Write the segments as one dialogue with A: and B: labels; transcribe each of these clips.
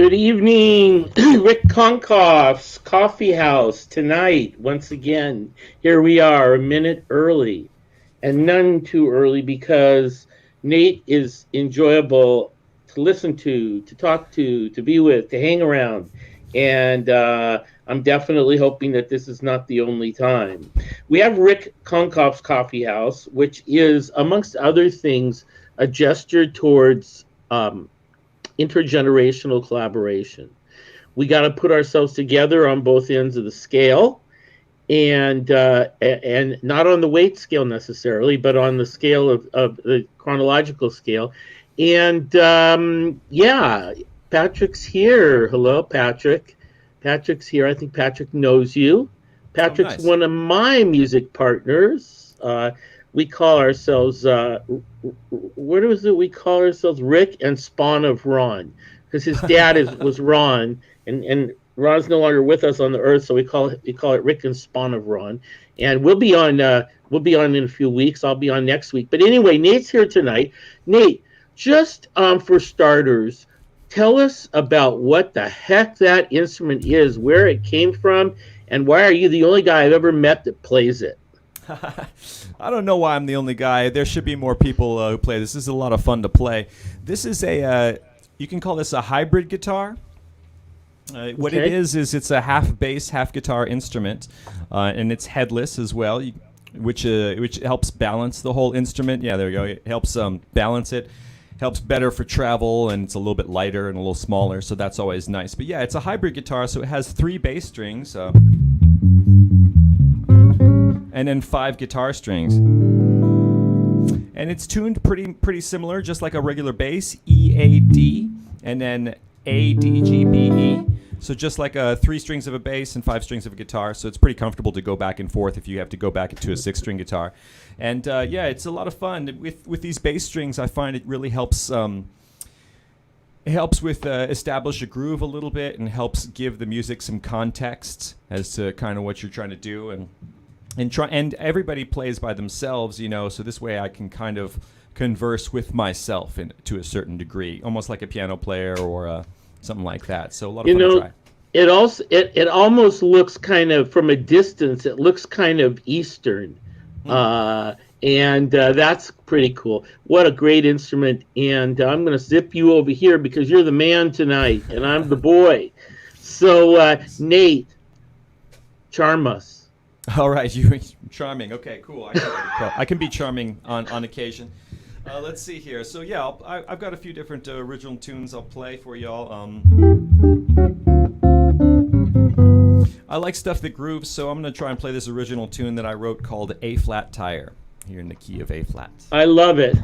A: Good evening, Rick Concoff's Coffee House tonight. Once again, here we are, a minute early, and none too early because Nate is enjoyable to listen to talk to be with, to hang around, and I'm definitely hoping that this is not the only time. We have Rick Concoff's Coffee House, which is, amongst other things, a gesture towards intergenerational collaboration. We got to put ourselves together on both ends of the scale, and not on the weight scale necessarily, but on the scale of the chronological scale. And yeah, Patrick's here. Hello, Patrick. Patrick's here. I think Patrick knows you. Patrick's
B: nice.
A: one of my music partners. We call ourselves what was it? We call ourselves Rick and Spawn of Ron, because his dad was Ron, and Ron's no longer with us on the earth, so we call it Rick and Spawn of Ron. And we'll be on in a few weeks. I'll be on next week. But anyway, Nate's here tonight. Nate, just for starters, tell us about what the heck that instrument is, where it came from, and why are you the only guy I've ever met that plays it?
B: I don't know why I'm the only guy. There should be more people who play this. This is a lot of fun to play. This is you can call this a hybrid guitar. What it is it's a half bass, half guitar instrument, and it's headless as well, which helps balance the whole instrument. Yeah, there you go. It helps balance it. Helps better for travel, and it's a little bit lighter and a little smaller, so that's always nice. But yeah, it's a hybrid guitar, so it has 3 bass strings. And then 5 guitar strings, and it's tuned pretty similar, just like a regular bass, E A D, and then A D G B E. So just like 3 strings of a bass and 5 strings of a guitar. So it's pretty comfortable to go back and forth if you have to go back to a 6-string guitar. And yeah, it's a lot of fun with these bass strings. I find it really helps. It helps with establish a groove a little bit, and helps give the music some context as to kind of what you're trying to do, and everybody plays by themselves, so this way I can kind of converse with myself to a certain degree, almost like a piano player or something like that. So a lot of fun to try.
A: It almost looks kind of, from a distance, it looks kind of Eastern. And that's pretty cool. What a great instrument. And I'm going to zip you over here because you're the man tonight and I'm the boy. So Nate, charm us.
B: All right, you charming. Okay, cool. I can be charming on occasion. Let's see here. So yeah, I've got a few different original tunes I'll play for y'all. I like stuff that grooves, so I'm going to try and play this original tune that I wrote called A-flat Tire, here in the key of A-flat.
A: I love it.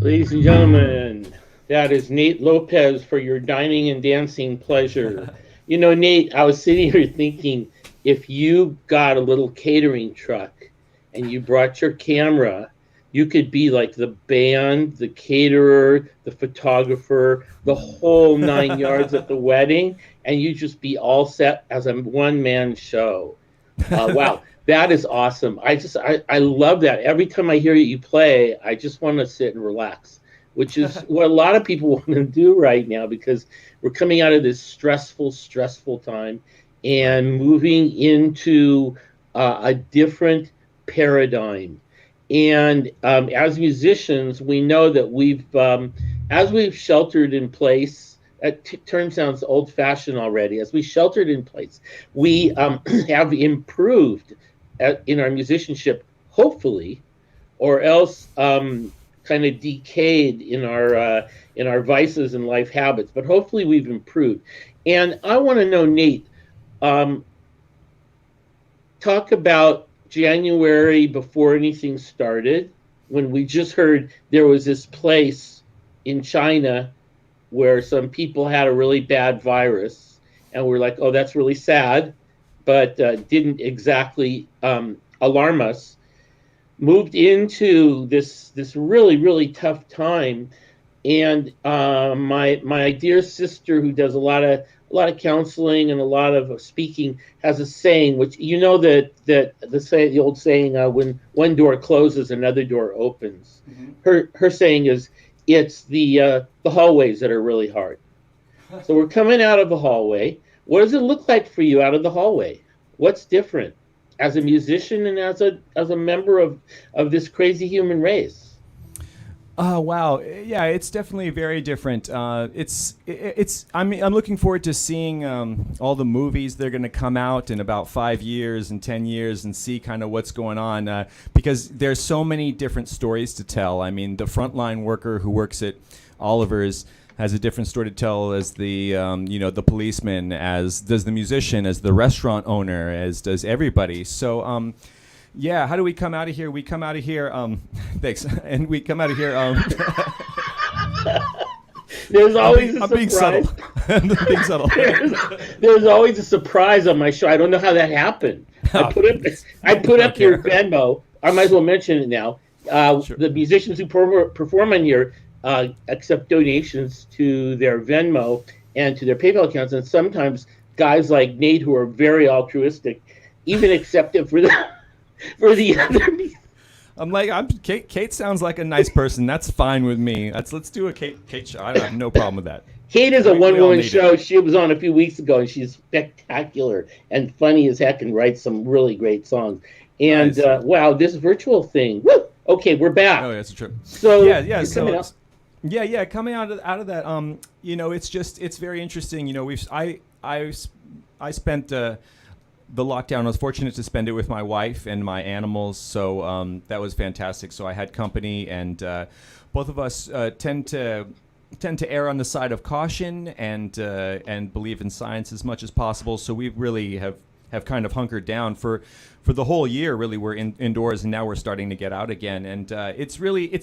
A: Ladies and gentlemen, that is Nate Lopez for your dining and dancing pleasure. You know, Nate, I was sitting here thinking if you got a little catering truck and you brought your camera, you could be like the band, the caterer, the photographer, the whole 9 yards at the wedding, and you just be all set as a one man show. Wow, that is awesome. I love that. Every time I hear you play, I just want to sit and relax, which is what a lot of people want to do right now because we're coming out of this stressful time
B: Right.
A: and moving into a different paradigm. And as musicians, we know that as we've sheltered in place, that term sounds old fashioned already. As we sheltered in place, we have improved in our musicianship, hopefully, or else kind of decayed in our vices and life habits. But hopefully, we've improved. And I want to know, Nate, um, talk about January before anything started, when we just heard there was this place in China where some people had a really bad virus, and we're like, oh, that's really sad, but didn't exactly alarm us. Moved into this really tough time, and my dear sister, who does a lot of counseling and a lot of speaking, has a saying, which you know that the old saying, when one door closes, another door opens.
B: Mhm.
A: Her saying is, it's the hallways that are really hard. So we're coming out of the hallway. What does it look like for you out of the hallway? What's different as a musician and as a member of this crazy human race?
B: Oh wow, yeah, it's definitely very different. It's I'm looking forward to seeing all the movies that are going to come out in about 5 years and 10 years and see kind of what's going on because there's so many different stories to tell. I mean, the frontline worker who works at Oliver's has a different story to tell as the the policeman, as does the musician, as the restaurant owner, as does everybody. So. Yeah, how do we come out of here? We come out of here, thanks, and we come out of here.
A: There's always a
B: I'm being
A: surprise.
B: subtle. I'm being subtle.
A: There's always a surprise on my show. I don't know how that happened. I
B: Oh,
A: put up I put
B: don't
A: up your
B: care.
A: Venmo. I might as well mention it now.
B: Sure.
A: The musicians who perform on here accept donations to their Venmo and to their PayPal accounts, and sometimes guys like Nate, who are very altruistic, even accept it for the other.
B: Kate. Kate sounds like a nice person. That's fine with me. Let's do a Kate show. I have no problem with that.
A: Kate is a
B: We
A: one
B: all
A: woman
B: need it.
A: show. She was on a few weeks ago, and she's spectacular and funny as heck and writes some really great songs. And
B: Nice.
A: wow, this virtual thing. Woo! Okay, we're
B: Oh,
A: back.
B: that's true.
A: So
B: Yeah, yeah.
A: you're coming
B: So,
A: up.
B: yeah. Coming out of that, it's very interesting. You know, I spent the lockdown. I was fortunate to spend it with my wife and my animals, so that was fantastic. So I had company, and both of us tend to err on the side of caution and believe in science as much as possible. So we really have kind of hunkered down for the whole year. Really, we're indoors, and now we're starting to get out again. And it's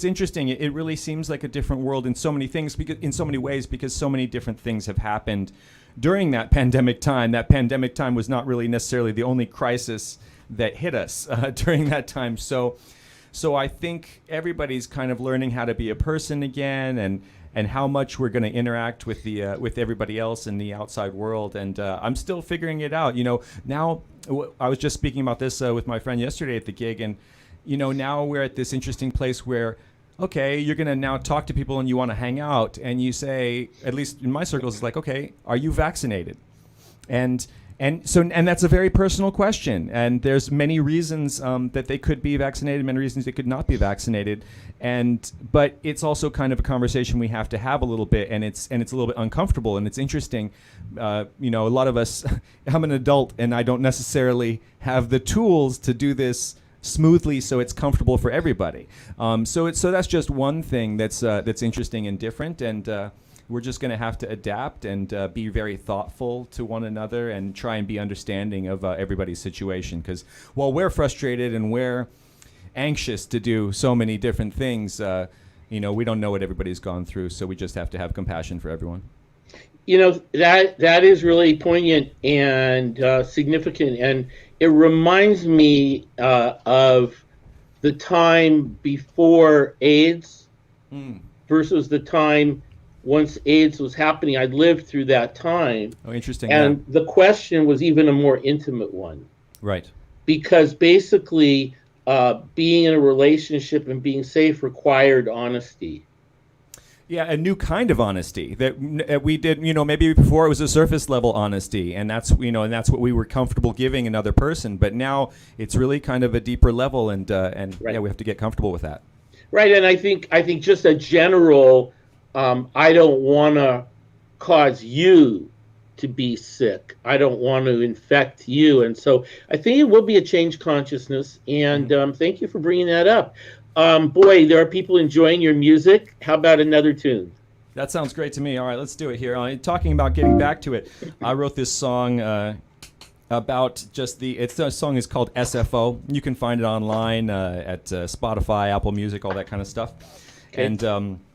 B: interesting. It really seems like a different world in so many things, in so many ways, because so many different things have happened during that pandemic time. That pandemic time was not really necessarily the only crisis that hit us during that time. So I think everybody's kind of learning how to be a person again, and how much we're going to interact with everybody else in the outside world. And I'm still figuring it out. Now I was just speaking about this with my friend yesterday at the gig, and now we're at this interesting place where, okay, you're going to now talk to people and you want to hang out, and you say, at least in my circles, it's like, okay, are you vaccinated? And that's a very personal question, and there's many reasons that they could be vaccinated, many reasons they could not be vaccinated, but it's also kind of a conversation we have to have a little bit, and it's a little bit uncomfortable, and it's interesting. A lot of us, I'm an adult, and I don't necessarily have the tools to do this smoothly, so it's comfortable for everybody. So that's just one thing that's interesting and different, and we're just going to have to adapt and be very thoughtful to one another and try and be understanding of everybody's situation. Because while we're frustrated and we're anxious to do so many different things, we don't know what everybody's gone through, so we just have to have compassion for everyone.
A: That is really poignant and significant, and it reminds me of the time before AIDS
B: Mm.
A: versus the time once AIDS was happening. I lived through that time,
B: Oh, interesting. Yeah.
A: and the question was even a more intimate one,
B: Right.
A: because basically being in a relationship and being safe required honesty.
B: Yeah, a new kind of honesty that we did. Maybe before it was a surface level honesty, and that's what we were comfortable giving another person. But now it's really kind of a deeper level, and
A: Right.
B: yeah, we have to get comfortable with that.
A: Right, and I think just a general, I don't want to cause you to be sick. I don't want to infect you, and so I think it will be a change consciousness. And thank you for bringing that up. Boy, there are people enjoying your music. How about another tune?
B: That sounds great to me. All right, let's do it here. Talking about getting back to it, I wrote this song about just the song is called SFO. You can find it online at Spotify, Apple Music, all that kind of stuff.
A: Okay.
B: And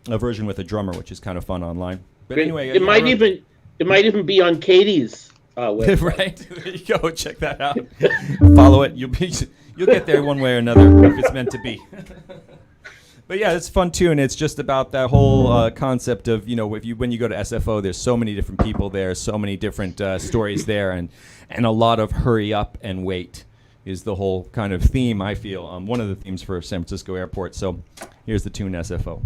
B: a version with a drummer, which is kind of fun online. But
A: Great.
B: anyway,
A: it might even be on Katie's website.
B: right. There you go. Check that out. Follow it. You'll get there one way or another if it's meant to be. But yeah, it's a fun tune. It's just about that whole concept of when you go to SFO, there's so many different people there, so many different stories there, and a lot of hurry up and wait is the whole kind of theme. I feel one of the themes for San Francisco Airport. So here's the tune SFO.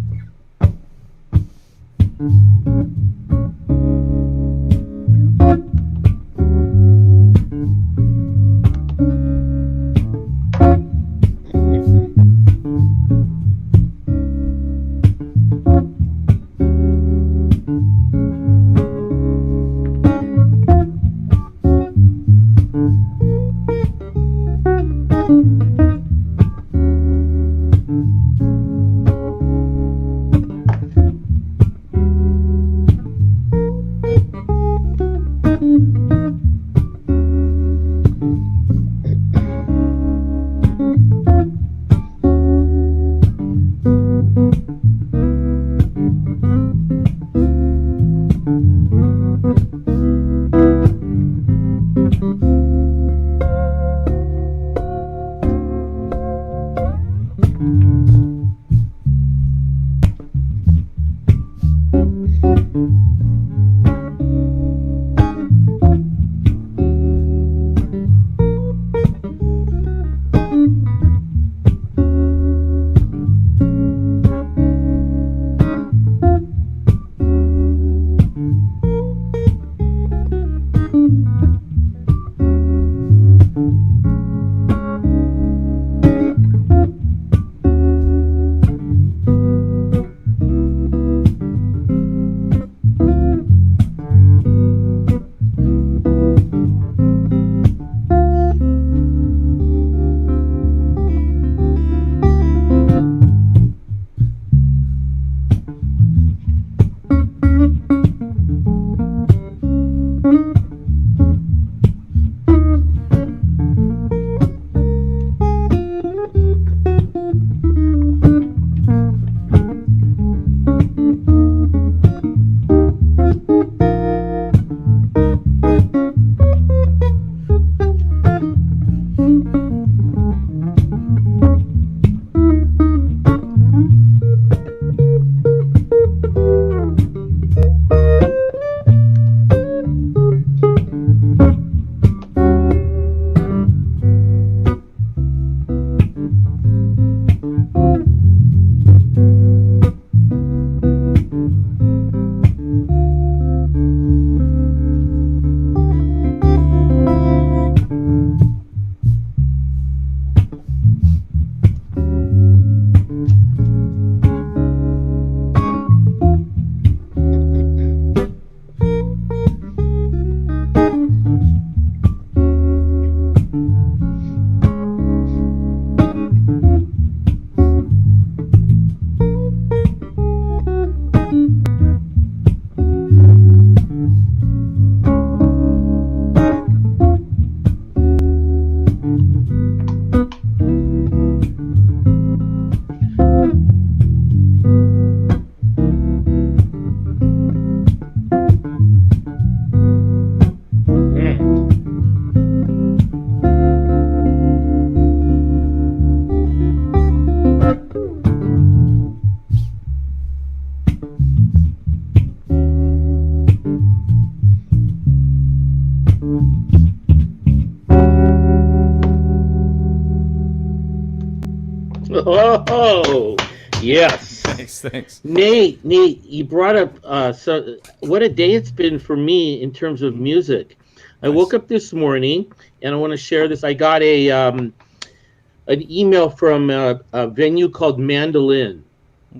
A: Oh, yes.
B: Thanks.
A: Nate, you brought up so what a day it's been for me in terms of music. I woke
B: Nice.
A: up this morning and I want to share this. I got a an email from a venue called Mandolin,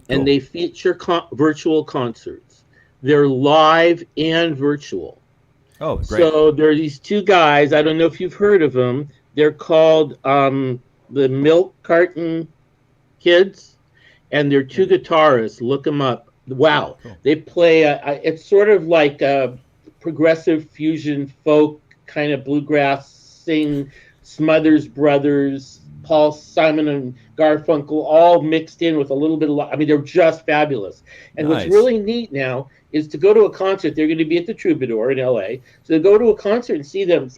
A: and
B: Cool.
A: they feature virtual concerts. They're live and virtual.
B: Oh, great.
A: So there are these two guys. I don't know if you've heard of them. They're called the Milk Carton Kids, and they're two
B: Maybe.
A: guitarists. Look them up. Wow,
B: Cool.
A: they play. It's sort of like a progressive fusion folk kind of bluegrass sing. Smothers Brothers, Paul Simon and Garfunkel, all mixed in with a little bit of. I mean, they're just fabulous. And what's
B: Nice.
A: really neat now is to go to a concert. They're going to be at the Troubadour in L.A. So to go to a concert and see them,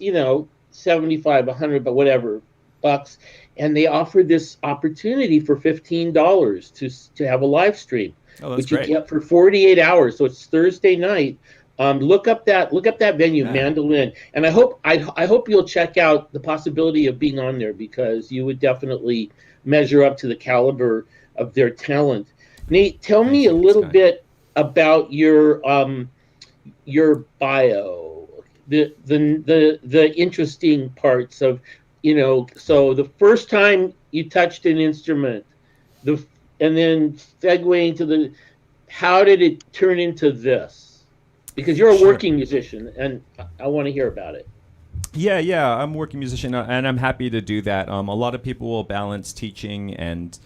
A: 75, 100, but whatever bucks, and they offered this opportunity for $15 to have a live stream,
B: Oh, that's
A: which you
B: great.
A: get for 48 hours. So it's Thursday night. Look up that venue,
B: Yeah.
A: Mandolin, and I hope you'll check out the possibility of being on there because you would definitely measure up to the caliber of their talent. Nate, tell
B: Thank
A: me a
B: you. That's
A: little
B: kind.
A: bit about your bio, the interesting parts of, so the first time you touched an instrument, the and then segueing to the, how did it turn into this? Because you're a
B: Sure.
A: working musician, and I want to hear about it.
B: Yeah. I'm a working musician, and I'm happy to do that. A lot of people will balance teaching and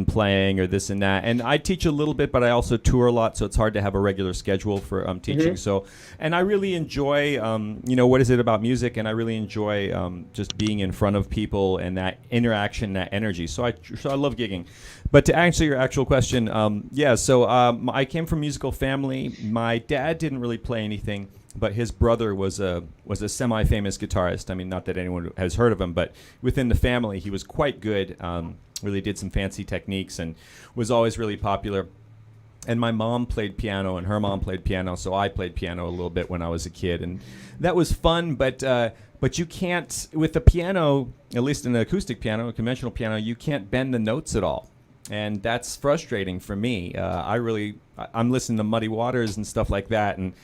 B: playing or this and that. And I teach a little bit, but I also tour a lot, so it's hard to have a regular schedule for teaching.
A: Hmm.
B: So, and I really enjoy, what is it about music? And I really enjoy just being in front of people and that interaction, that energy. So I love gigging. But to answer your actual question, I came from a musical family. My dad didn't really play anything, but his brother was a semi-famous guitarist. I mean, not that anyone has heard of him, but within the family, he was quite good. Really did some fancy techniques and was always really popular. And my mom played piano, and her mom played piano, so I played piano a little bit when I was a kid, and that was fun. But you can't, with the piano, at least an acoustic piano, a conventional piano, you can't bend the notes at all, and that's frustrating for me. I'm listening to Muddy Waters and stuff like that, and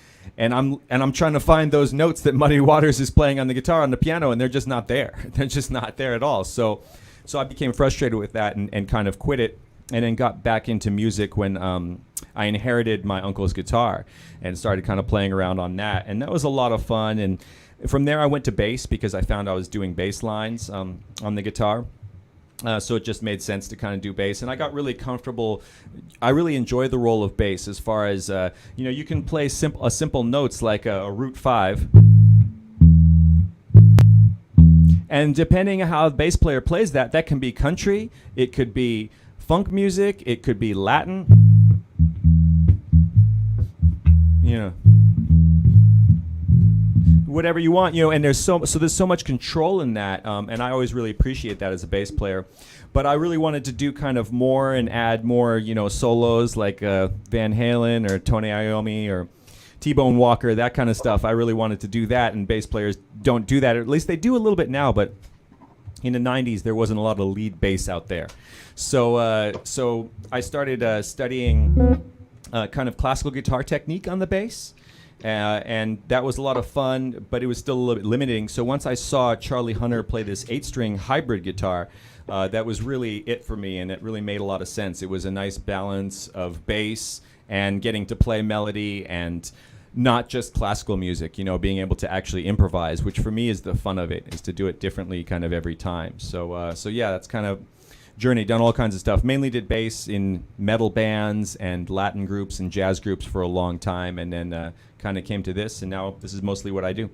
B: I'm trying to find those notes that Muddy Waters is playing on the guitar on the piano, and they're just not there. They're just not there at all. So I became frustrated with that and kind of quit it, and then got back into music when I inherited my uncle's guitar and started kind of playing around on that, and that was a lot of fun. And from there, I went to bass because I found I was doing bass lines on the guitar. So it just made sense to kind of do bass, and I got really comfortable. I really enjoy the role of bass as far as you can play simple notes like a root 5, and depending on how the bass player plays that can be country, it could be funk music, it could be Latin, whatever you want, and there's so much control in that, and I always really appreciate that as a bass player. But I really wanted to do kind of more and add more, solos like Van Halen or Tony Iommi or T-Bone Walker, that kind of stuff. I really wanted to do that, and bass players don't do that, or at least they do a little bit now, but in the 90s there wasn't a lot of lead bass out there. So I started studying kind of classical guitar technique on the bass. And that was a lot of fun, but it was still a little bit limiting. So once I saw Charlie Hunter play this 8-string hybrid guitar, that was really it for me, and it really made a lot of sense. It was a nice balance of bass and getting to play melody and not just classical music, being able to actually improvise, which for me is the fun of it, is to do it differently kind of every time. So yeah, that's kind of journey, done all kinds of stuff. Mainly did bass in metal bands and Latin groups and jazz groups for a long time, and then kind of came to this, and now this is mostly what I do.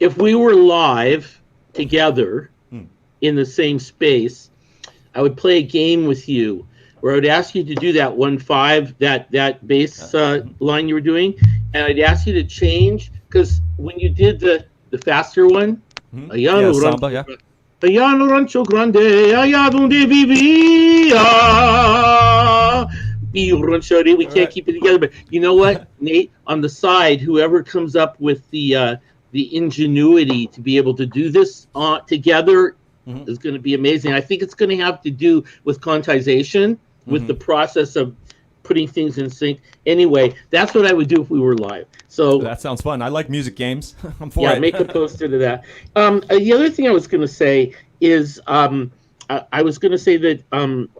A: If we were live together in the same space, I would play a game with you where I would ask you to do that 1-5, that bass line you were doing, and I'd ask you to change, because when you did the faster one, allá
B: Yeah,
A: no
B: samba,
A: rancho,
B: yeah.
A: allá no rancho grande, allá donde vivía. We can't
B: right.
A: keep it together, but you know what, Nate? On the side, whoever comes up with the ingenuity to be able to do this together is going to be amazing. I think it's going to have to do with quantization, with the process of putting things in sync. Anyway, that's what I would do if we were live. So
B: That sounds fun. I like music games. I'm for
A: yeah,
B: it.
A: make a poster to that. The other thing I was going to say is I was going to say that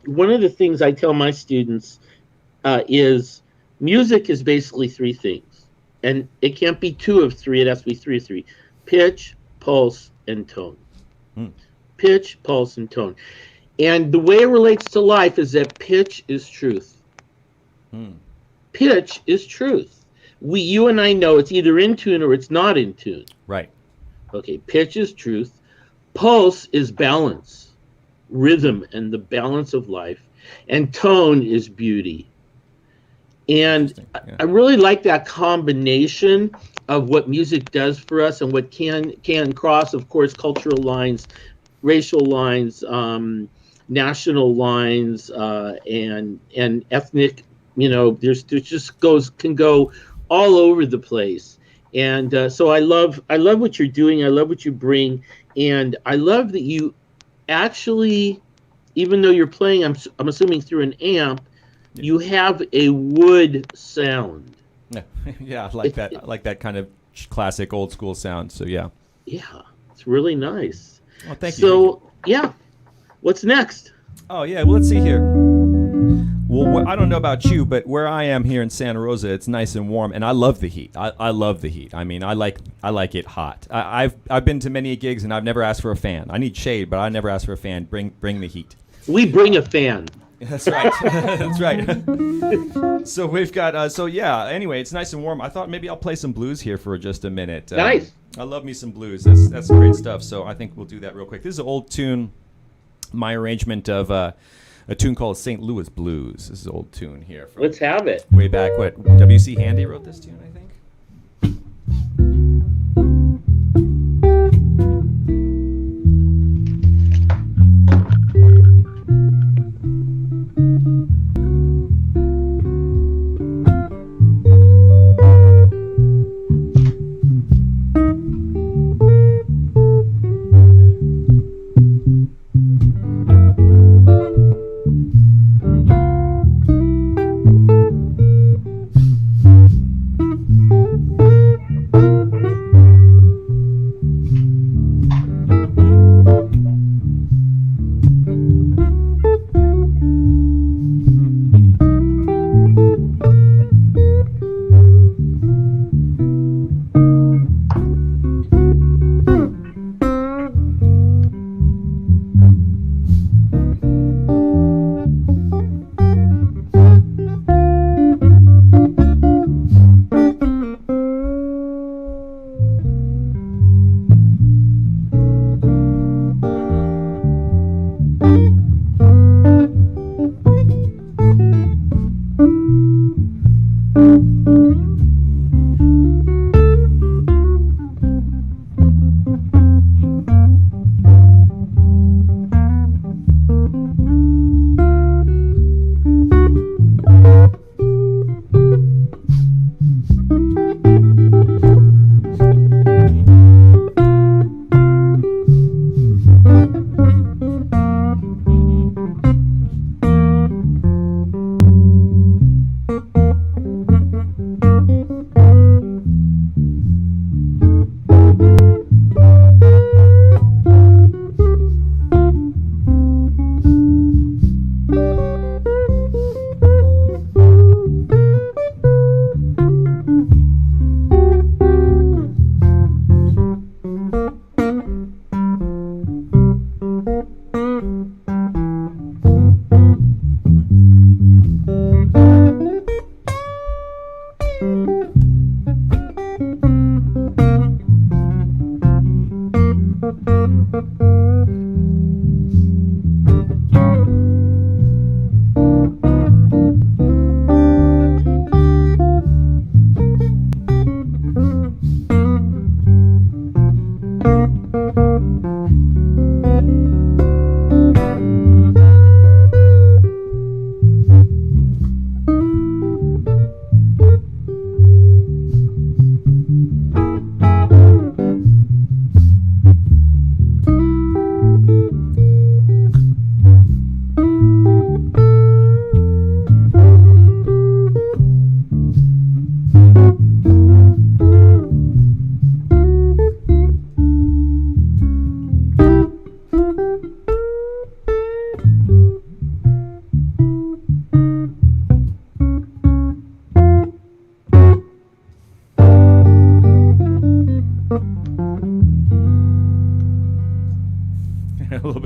A: one of the things I tell my students is music is basically three things, and it can't be two of three. It has to be three of three: pitch, pulse, and tone. Pitch, pulse, and tone. And the way it relates to life is that pitch is truth. Pitch is truth. You and I know it's either in tune or it's not in tune.
B: Right.
A: Okay, pitch is truth. Pulse is balance, rhythm, and the balance of life. And tone is beauty. And I really like that combination of what music does for us and what can cross, of course, cultural lines, racial lines, national lines, and ethnic. There's just can go all over the place. And so I love what you're doing. I love what you bring, and I love that you actually, even though you're playing, I'm assuming through an amp, you have a wood sound.
B: Yeah, I like that. I like that kind of classic old school sound. So yeah.
A: Yeah, it's really nice.
B: Oh, thank you.
A: So yeah, what's next?
B: Oh yeah, well let's see here. Well, I don't know about you, but where I am here in Santa Rosa, it's nice and warm, and I love the heat. I love the heat. I mean, I like it hot. I've been to many gigs, and I've never asked for a fan. I need shade, but I never asked for a fan. Bring the heat.
A: We bring a fan.
B: That's right. That's right. So we've got. So yeah. Anyway, it's nice and warm. I thought maybe I'll play some blues here for just a minute.
A: Nice.
B: I love me some blues. That's great stuff. So I think we'll do that real quick. This is an old tune. My arrangement of a tune called St. Louis Blues. This is an old tune here. From
A: Let's have it.
B: way back. What, W.C. Handy wrote this tune, I think?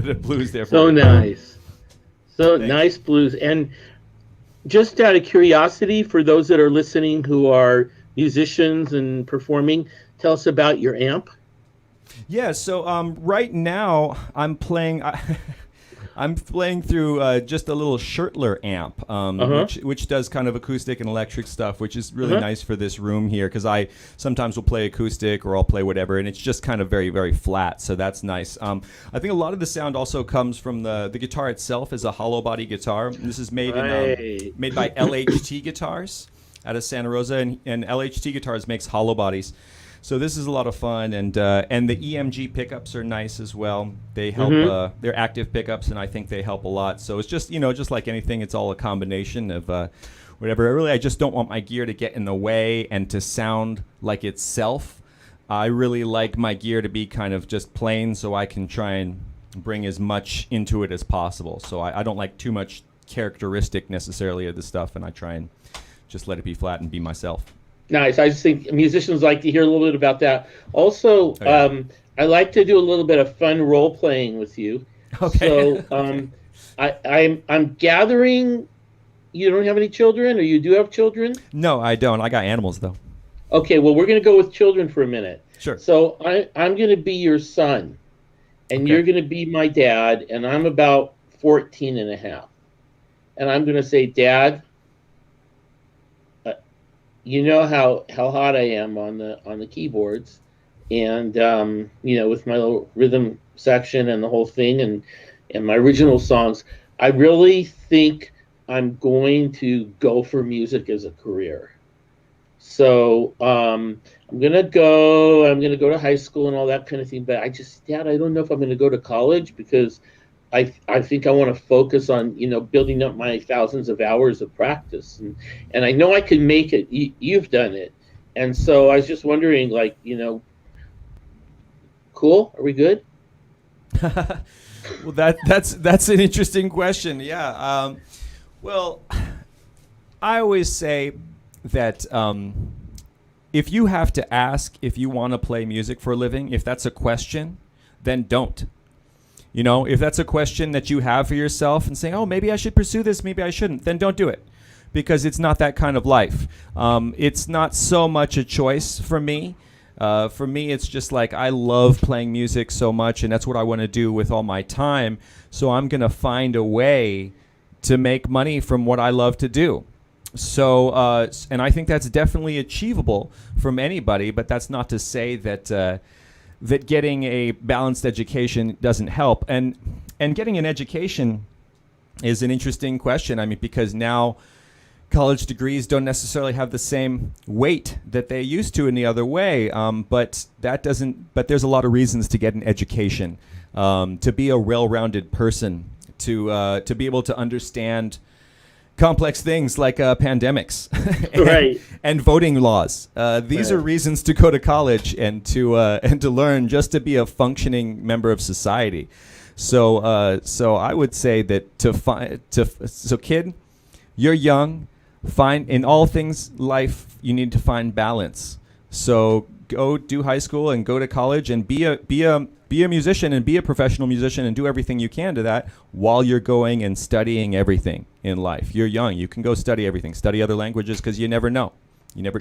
B: bit of blues there for
A: So
B: you.
A: nice. So
B: Thanks.
A: nice blues. And just out of curiosity, for those that are listening who are musicians and performing, tell us about your amp.
B: Yeah, so right now I'm playing. I'm playing through just a little Schertler amp,
A: Uh huh.
B: which does kind of acoustic and electric stuff, which is
A: Uh
B: really
A: huh.
B: nice for this room here because I sometimes will play acoustic or I'll play whatever, and it's just kind of very very flat, so that's nice. I think a lot of the sound also comes from the guitar itself is a hollow body guitar. This is
A: Right.
B: made by LHT Guitars out of Santa Rosa, and LHT Guitars makes hollow bodies. So this is a lot of fun, and the EMG pickups are nice as well. They help.
A: Mm-hmm.
B: They're active pickups, and I think they help a lot. So it's just just like anything, it's all a combination of whatever. Really, I just don't want my gear to get in the way and to sound like itself. I really like my gear to be kind of just plain, so I can try and bring as much into it as possible. So I don't like too much characteristic necessarily of the stuff, and I try and just let it be flat and be myself.
A: Nice. I just think musicians like to hear a little bit about that. Also,
B: Oh, yeah.
A: I like to do a little bit of fun role playing with you.
B: Okay.
A: So,
B: Okay.
A: I'm gathering. You don't have any children, or you do have children?
B: No, I don't. I got animals though.
A: Okay. Well, we're going to go with children for a minute.
B: Sure.
A: So I'm going to be your son, and
B: Okay.
A: you're going to be my dad, and I'm about 14 and a half. And I'm going to say, Dad, uh, you know how hot I am on the keyboards, and with my little rhythm section and the whole thing, and my original songs. I really think I'm going to go for music as a career. So I'm gonna go to high school and all that kind of thing. But Dad, I don't know if I'm gonna go to college because I think I want to focus on building up my thousands of hours of practice, and I know I can make it. You've done it, and so I was just wondering, like, cool, are we good?
B: Well, that's an interesting question. Yeah. Well, I always say that if you have to ask if you want to play music for a living, if that's a question, then don't. If that's a question that you have for yourself and saying, oh, maybe I should pursue this, maybe I shouldn't, then don't do it because it's not that kind of life. It's not so much a choice for me. For me, it's just like I love playing music so much, and that's what I want to do with all my time. So I'm going to find a way to make money from what I love to do. So, and I think that's definitely achievable from anybody, but that's not to say that that getting a balanced education doesn't help. And getting an education is an interesting question. I mean, because now college degrees don't necessarily have the same weight that they used to in the other way. But that doesn't. But there's a lot of reasons to get an education, to be a well-rounded person, to be able to understand complex things like pandemics
A: Right.
B: and voting laws. These are
A: Right.
B: reasons to go to college and to learn just to be a functioning member of society. So I would say that so kid, you're young. Find in all things life you need to find balance. So go do high school and go to college and be a musician and be a professional musician and do everything you can to that while you're going and studying everything in life. You're young. You can go study everything. Study other languages because you never know.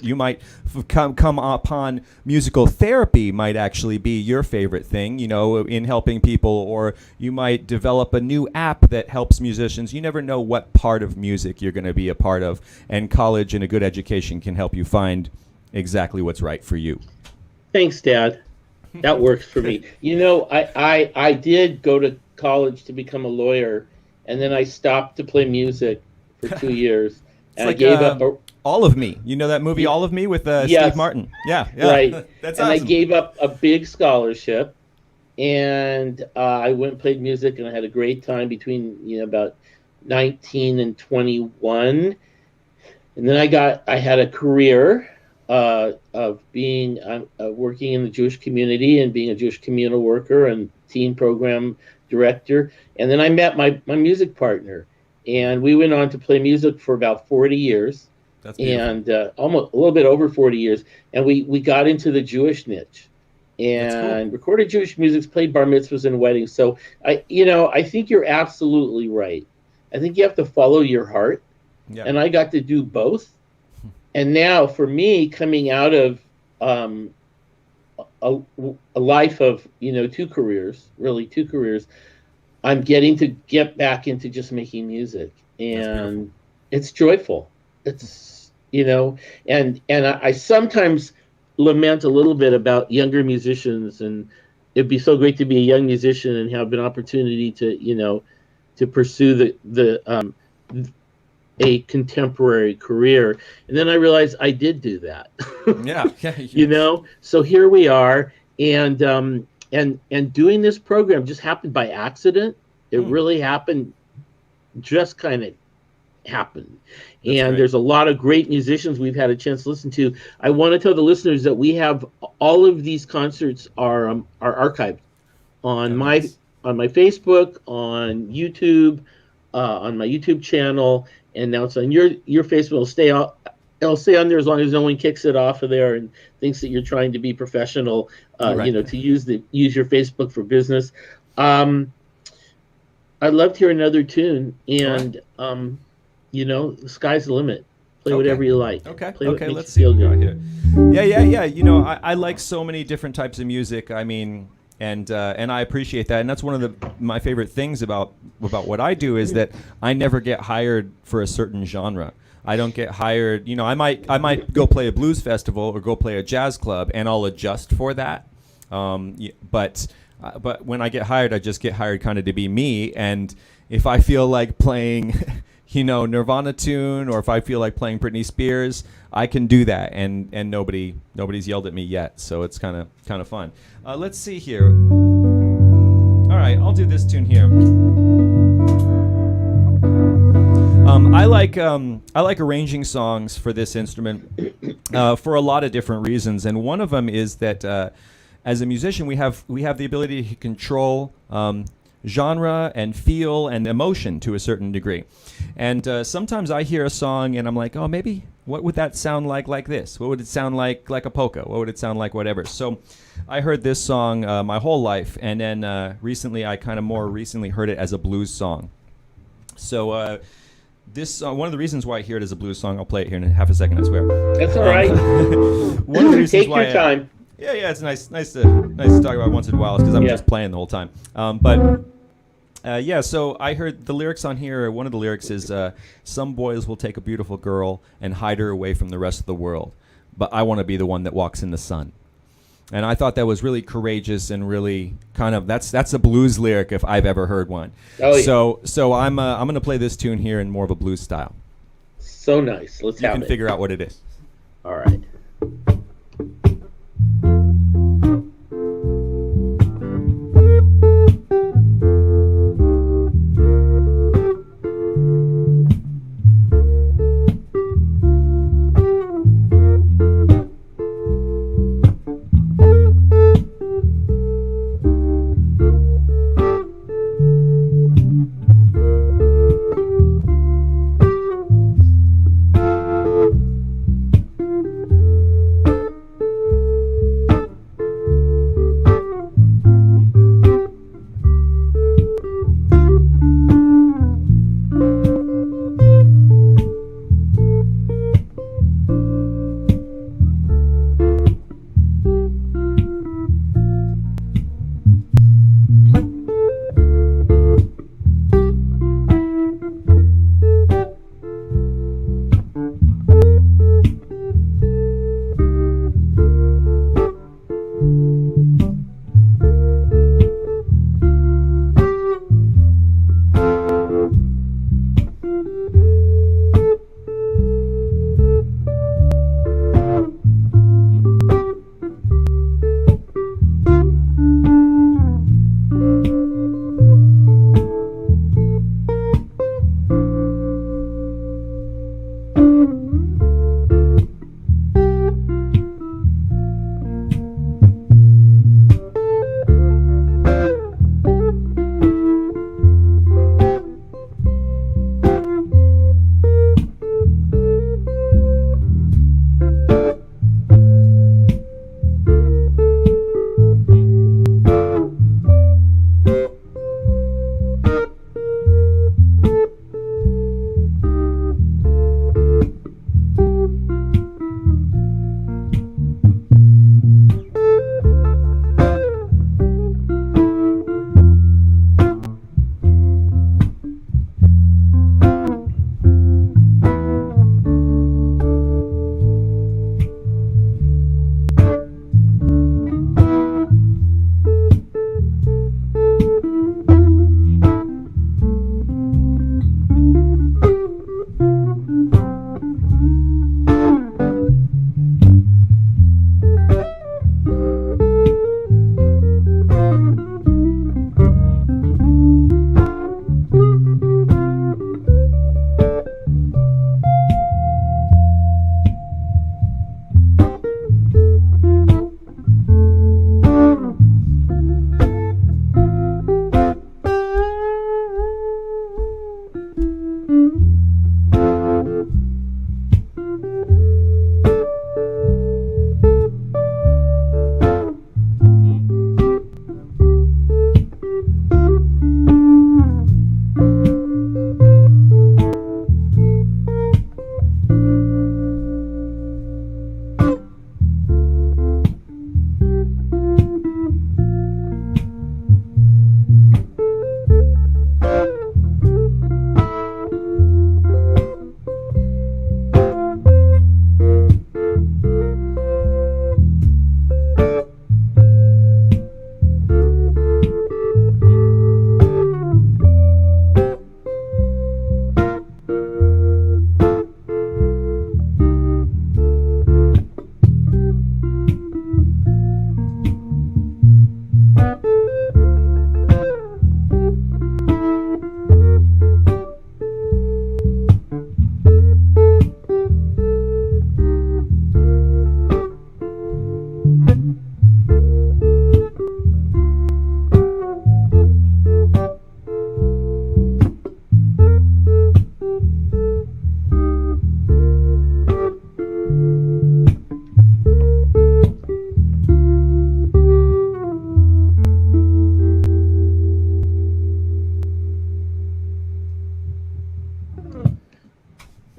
B: You might come upon musical therapy might actually be your favorite thing, in helping people, or you might develop a new app that helps musicians. You never know what part of music you're going to be a part of, and college and a good education can help you find exactly what's right for you.
A: Thanks, Dad. That works for me. I did go to college to become a lawyer, and then I stopped to play music for 2 years,
B: It's
A: and I
B: like
A: gave up.
B: All of Me. You know that movie,
A: Yeah.
B: All of Me, with
A: Yes.
B: Steve Martin? Yeah, yeah.
A: Right.
B: That's
A: And
B: awesome.
A: I gave up a big scholarship, and I went and played music, and I had a great time between about 19 and 21, and then I had a career of being working in the Jewish community and being a Jewish communal worker and teen program director, and then I met my music partner, and we went on to play music for about 40 years.
B: That's beautiful.
A: And almost a little bit over 40 years, and we got into the Jewish niche,
B: That's cool.
A: and recorded Jewish music's played bar mitzvahs and weddings. So I think you're absolutely right. I think you have to follow your heart,
B: Yeah.
A: and I got to do both. And now, for me, coming out of a, a life of two careers, I'm getting to get back into just making music,
B: That's beautiful.
A: and it's joyful. It's and I sometimes lament a little bit about younger musicians, and it'd be so great to be a young musician and have an opportunity to pursue the a contemporary career. And then I realized I did do that.
B: Yeah. Yeah.
A: So here we are, and doing this program just happened by accident. It
B: Hmm.
A: really happened, just kind of happened.
B: That's
A: And
B: great.
A: there's a lot of great musicians we've had a chance to listen to. I want to tell the listeners that we have all of these concerts are archived on
B: Oh,
A: my
B: nice.
A: on my Facebook, on YouTube, on my YouTube channel, and now it's on your Facebook. It'll stay on there as long as no one kicks it off of there and thinks that you're trying to be professional.
B: Right.
A: To use your Facebook for business. Um, I'd love to hear another tune,
B: All right.
A: and the sky's the limit. Play
B: Okay.
A: whatever you like.
B: Okay.
A: Play what
B: Okay.
A: makes
B: Let's
A: you
B: see
A: feel
B: what we got
A: good.
B: here. Yeah. Yeah. Yeah. I like so many different types of music. I mean, and I appreciate that. And that's one of my favorite things about what I do is that I never get hired for a certain genre. I don't get hired. I might go play a blues festival or go play a jazz club, and I'll adjust for that. But when I get hired, I just get hired kind of to be me. And if I feel like playing, Nirvana tune, or if I feel like playing Britney Spears, I can do that. And nobody's yelled at me yet, so it's kind of fun. Let's see here. All right, I'll do this tune here. I like arranging songs for this instrument for a lot of different reasons, and one of them is that as a musician we have the ability to control genre and feel and emotion to a certain degree. And sometimes I hear a song and I'm like, oh, maybe what would that sound like this? What would it sound like a polka? What would it sound like whatever? So I heard this song my whole life, and then recently I more recently heard it as a blues song. So this one of the reasons why I hear it as a blues song, I'll play it here in half a second, I swear.
A: That's all right.
B: One of the reasons
A: Take
B: why
A: your time.
B: yeah, it's nice to talk about once in a while, because I'm
A: Yeah.
B: just playing the whole time. But so I heard the lyrics on here. One of the lyrics is, "Some boys will take a beautiful girl and hide her away from the rest of the world, but I want to be the one that walks in the sun." And I thought that was really courageous and really that's a blues lyric if I've ever heard one.
A: Oh, yeah.
B: So I'm gonna play this tune here in more of a blues style.
A: So nice. Let's
B: You
A: have
B: can
A: it.
B: figure out what it is.
A: All right.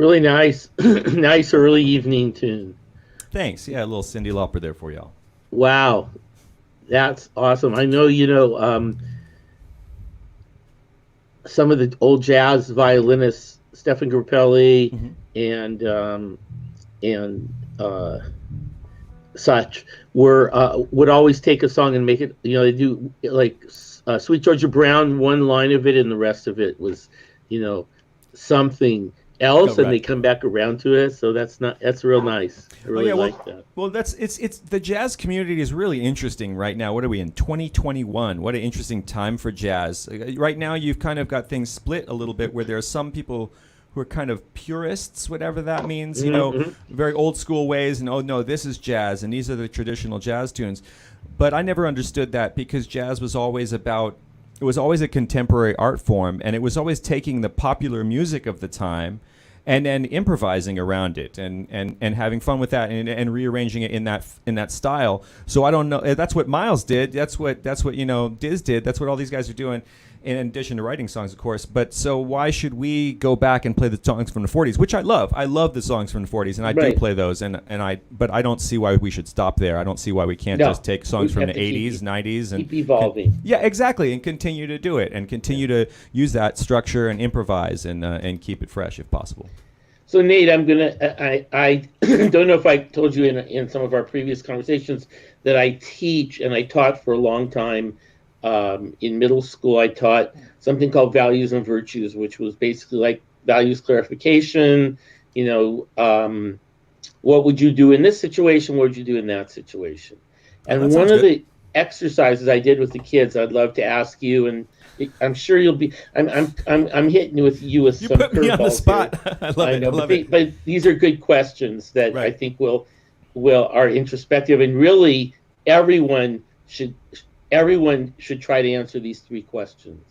A: Really nice, nice early evening tune.
B: Thanks. Yeah, a little Cyndi Lauper there for y'all.
A: Wow, that's awesome. I know some of the old jazz violinists, Stefan Grappelli
B: Hmm.
A: and and such, were would always take a song and make it. They do like Sweet Georgia Brown. One line of it, and the rest of it was, you know, something else, and they
B: Correct.
A: come back around to it. So that's real nice. I
B: Oh
A: really
B: yeah,
A: like that.
B: well that's it's the jazz community is really interesting right now. What are we in 2021? What an interesting time for jazz. Right now you've kind of got things split a little bit where there are some people who are kind of purists, whatever that means,
A: Mm-hmm.
B: very old school ways and oh no, this is jazz and these are the traditional jazz tunes. But I never understood that because jazz was always about it was always a contemporary art form and it was always taking the popular music of the time and then improvising around it and having fun with that and rearranging it in that style. So I don't know. That's what Miles did. That's what Diz did. That's what all these guys are doing. In addition to writing songs, of course. But so why should we go back and play the songs from the 40s, which I love. I love the songs from the 40s, and I do
A: Right.
B: play those. But I don't see why we should stop there. I don't see why we can't
A: No,
B: just take songs
A: we
B: from
A: have
B: the
A: to keep
B: 80s, 90s, and
A: keep evolving.
B: yeah, exactly, and continue to do it and continue to use that structure and improvise and keep it fresh if possible.
A: So Nate, I don't know if I told you in some of our previous conversations that I teach and I taught for a long time in middle school. I taught something called values and virtues, which was basically like values clarification. What would you do in this situation? What would you do in that situation?
B: Oh, that
A: And one
B: sounds
A: of
B: good.
A: the exercises I did with the kids, I'd love to ask you, and I'm sure you'll be. I'm hitting with
B: You
A: some
B: put me on the
A: curveballs here.
B: spot. I love
A: I
B: it. I
A: know,
B: love it.
A: but these are good questions that I
B: Right.
A: think will are introspective, and really should everyone should try to answer these three questions.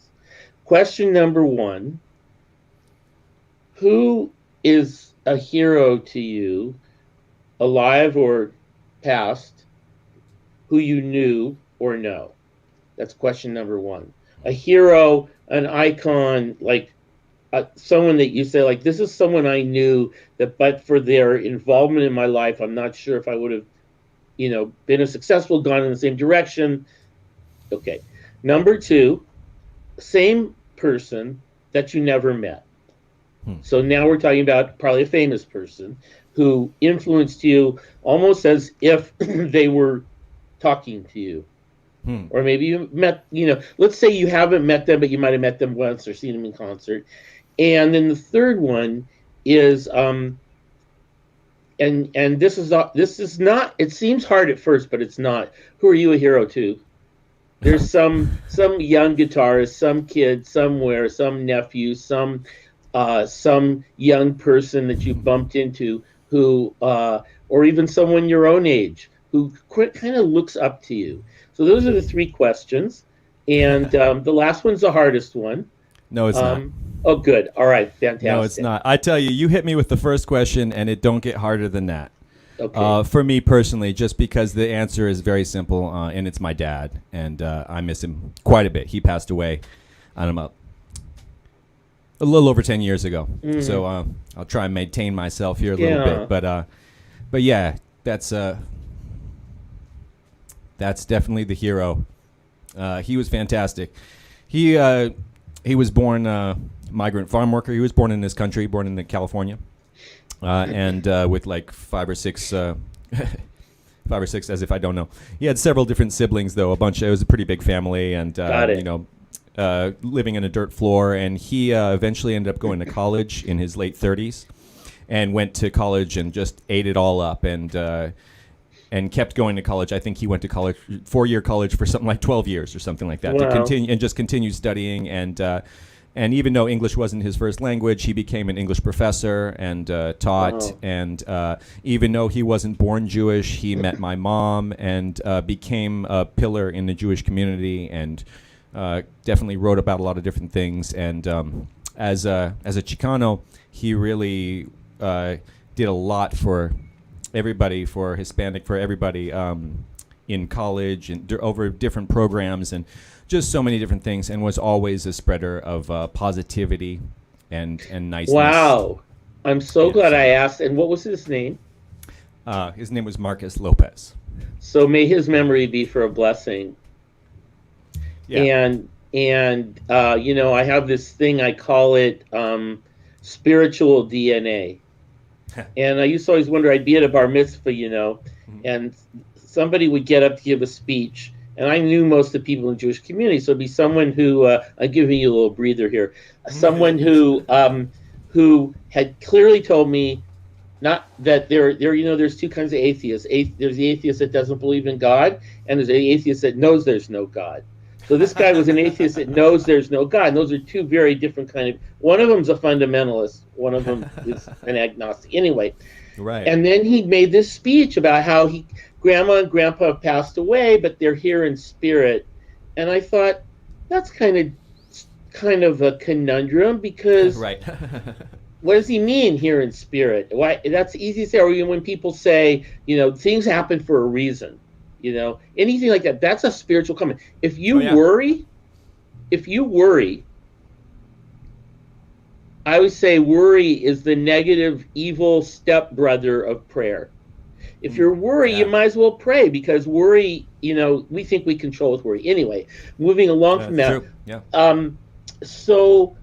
A: Question number one: who is a hero to you, alive or past, who you knew or know? That's question number one. A hero, an icon, like someone that you say, like, this is someone I knew that, but for their involvement in my life, I'm not sure if I would have, been as successful, gone in the same direction. Okay. Number two, same person that you never met. So now we're talking about probably a famous person who influenced you almost as if they were talking to you. Or maybe you met, let's say you haven't met them, but you might have met them once or seen them in concert. And then the third one is, and this is not. It seems hard at first, but it's not. Who are you a hero to? There's some young guitarist, some kid somewhere, some nephew, some young person that you bumped into who, or even someone your own age who kind of looks up to you. So those are the three questions, and the last one's the hardest one.
B: No, it's not.
A: Oh, good. All right, fantastic.
B: No, it's not. I tell you, you hit me with the first question, and it don't get harder than that.
A: Okay.
B: For me personally, just because the answer is very simple, and it's my dad, and I miss him quite a bit. He passed away, I don't know, a little over 10 years ago. So I'll try and maintain myself here a little
A: Yeah.
B: bit. But yeah, that's definitely the hero. He was fantastic. He was born migrant farm worker. He was born in this country, born in California, and with like five or six, as if I don't know. He had several different siblings, though. It was a pretty big family, and
A: Got it.
B: living in a dirt floor. And he eventually ended up going to college in his late 30s, and went to college and just ate it all up, and kept going to college. I think he went to college, 4-year college for something like 12 years or something like that, to
A: Wow.
B: continue and just continue studying. And even though English wasn't his first language, he became an English professor and taught.
A: Wow.
B: And even though he wasn't born Jewish, he met my mom and became a pillar in the Jewish community, and definitely wrote about a lot of different things. And as a Chicano, he really did a lot for everybody, for Hispanic, for everybody in college and over different programs and just so many different things, and was always a spreader of positivity and niceness.
A: Wow. I'm so glad I asked. And what was his name?
B: His name was Marcus Lopez.
A: So may his memory be for a blessing.
B: Yeah.
A: And I have this thing, I call it spiritual DNA. And I used to always wonder, I'd be at a bar mitzvah, and somebody would get up to give a speech, and I knew most of the people in the Jewish community, so it'd be someone who, I'm giving you a little breather here, someone who had clearly told me, not that there's two kinds of atheists. There's the atheist that doesn't believe in God, and there's the atheist that knows there's no God. So this guy was an atheist that knows there's no God. And those are two very different kind of. One of them's a fundamentalist. One of them is an agnostic. Anyway,
B: right.
A: And then he made this speech about how Grandma and Grandpa have passed away, but they're here in spirit. And I thought that's kind of a conundrum, because
B: right.
A: what does he mean here in spirit? Why? That's easy to say. Or when people say, things happen for a reason. Anything like that, that's a spiritual comment. If you worry, I would say worry is the negative, evil stepbrother of prayer. If you're worried, you might as well pray, because worry, we think we control with worry. Anyway, moving along from that.
B: True. Yeah.
A: So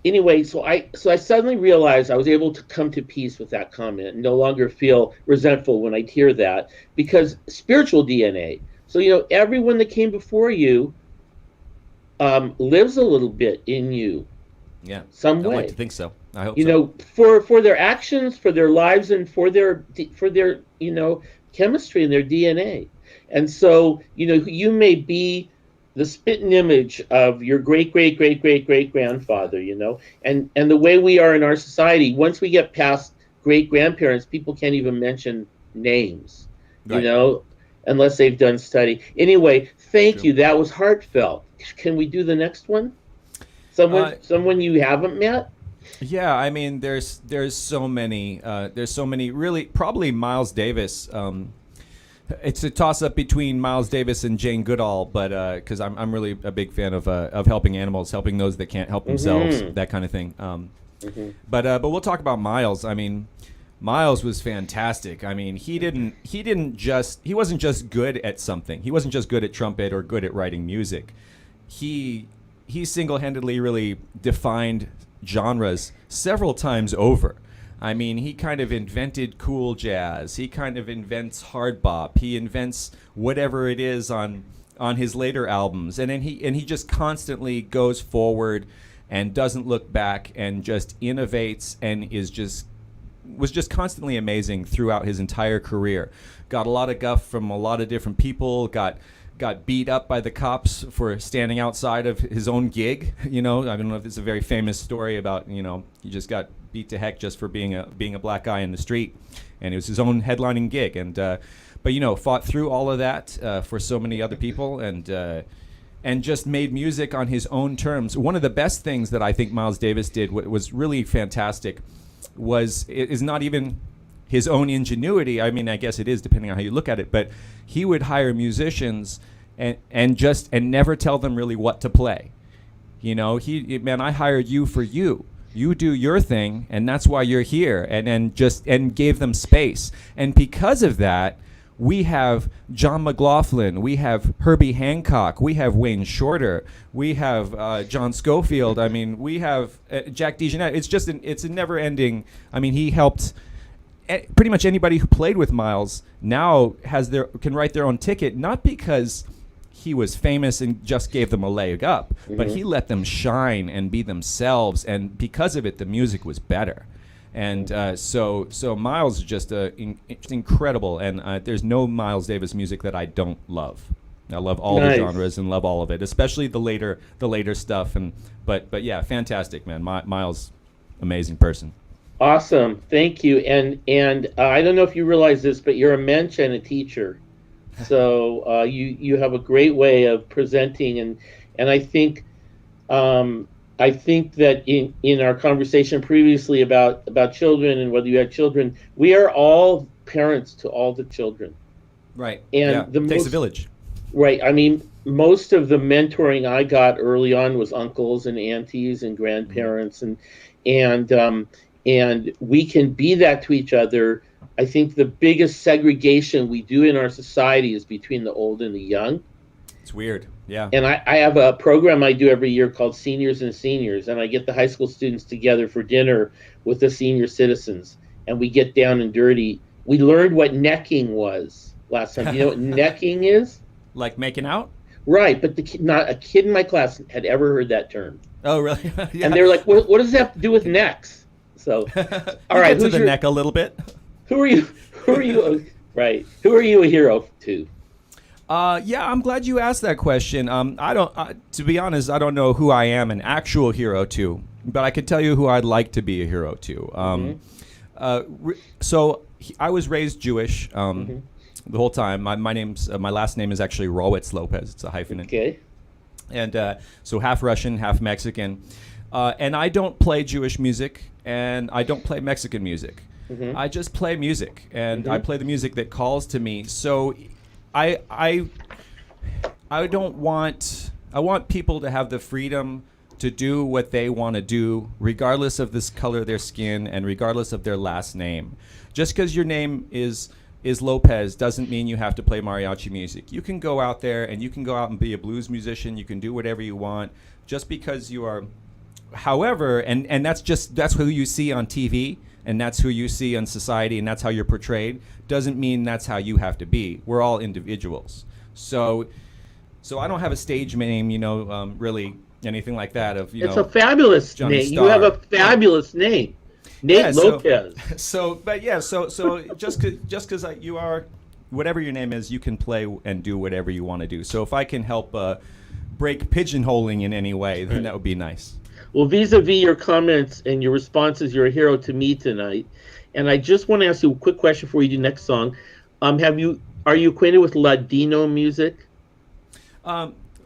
A: I suddenly realized I was able to come to peace with that comment and no longer feel resentful when I hear that, because spiritual DNA. So, everyone that came before you lives a little bit in you.
B: Yeah.
A: Some way.
B: I'd like to think so. I hope
A: for their actions, for their lives, and for their chemistry and their DNA. And so, you may be the spitting image of your great-great-great-great-great-grandfather, and the way we are in our society, once we get past great-grandparents, people can't even mention names,
B: right.
A: Unless they've done study. Anyway, thank you. That was heartfelt. Can we do the next one? Someone you haven't met?
B: Yeah, I mean, there's so many. There's so many. Really, probably Miles Davis. It's a toss-up between Miles Davis and Jane Goodall, but because I'm really a big fan of helping animals, helping those that can't help themselves, that kind of thing. But we'll talk about Miles. I mean, Miles was fantastic. I mean, he wasn't just good at something. He wasn't just good at trumpet or good at writing music. He single-handedly really defined genres several times over. I mean, he kind of invented cool jazz. He kind of invents hard bop. He invents whatever it is on his later albums, and then he just constantly goes forward and doesn't look back and just innovates and was just constantly amazing throughout his entire career. Got a lot of guff from a lot of different people. Got beat up by the cops for standing outside of his own gig. I don't know if it's a very famous story about, he just got beat to heck just for being a black guy in the street, and it was his own headlining gig. And but fought through all of that for so many other people, and just made music on his own terms. One of the best things that I think Miles Davis did was really fantastic is not even his own ingenuity. I mean, I guess it is depending on how you look at it, but he would hire musicians and never tell them really what to play. I hired you for you. You do your thing, and that's why you're here, and gave them space. And because of that, we have John McLaughlin, we have Herbie Hancock, we have Wayne Shorter, we have John Schofield. I mean, we have Jack DeJohnette. It's a never-ending. I mean, he helped pretty much anybody who played with Miles now can write their own ticket, not because he was famous and just gave them a leg up, but he let them shine and be themselves, and because of it, the music was better. And so Miles is just incredible, and there's no Miles Davis music that I don't love. I love all the genres and love all of it, especially the later stuff. But yeah, fantastic, man. Miles, amazing person.
A: Awesome, thank you. And I don't know if you realize this, but you're a mensch and a teacher. So you have a great way of presenting, and I think that in our conversation previously about children and whether you had children, we are all parents to all the children.
B: Right.
A: And
B: it takes a village.
A: Right. I mean, most of the mentoring I got early on was uncles and aunties and grandparents, and and we can be that to each other. I think the biggest segregation we do in our society is between the old and the young.
B: It's weird. Yeah.
A: And I have a program I do every year called Seniors and Seniors, and I get the high school students together for dinner with the senior citizens, and we get down and dirty. We learned what necking was last time. You know what necking is?
B: Like making out?
A: Right, but not a kid in my class had ever heard that term.
B: Oh, really? Yeah.
A: And they were like, what does that have to do with necks? So, all right.
B: Get to the neck a little bit.
A: Who are you? Who are you? Right. Who are you a hero to?
B: Yeah, I'm glad you asked that question. To be honest, I don't know who I am an actual hero to, but I can tell you who I'd like to be a hero to. I was raised Jewish the whole time. My last name is actually Lopez. It's a hyphenate.
A: Okay.
B: And so half Russian, half Mexican. And I don't play Jewish music, and I don't play Mexican music. I just play music, and I play the music that calls to me. So I want people to have the freedom to do what they want to do, regardless of this color of their skin and regardless of their last name. Just because your name is Lopez doesn't mean you have to play mariachi music. You can go out there and you can go out and be a blues musician. You can do whatever you want just because you are. However, and that's who you see on TV, and that's who you see in society, and that's how you're portrayed, doesn't mean that's how you have to be. We're all individuals. So I don't have a stage name, really anything like that.
A: It's a fabulous
B: Johnny
A: name.
B: Starr.
A: You have a fabulous name, Nate Lopez.
B: So just because you are, whatever your name is, you can play and do whatever you want to do. So if I can help break pigeonholing in any way, then that would be nice.
A: Well, vis-a-vis your comments and your responses, you're a hero to me tonight. And I just want to ask you a quick question before you do next song. Are you acquainted with Ladino music?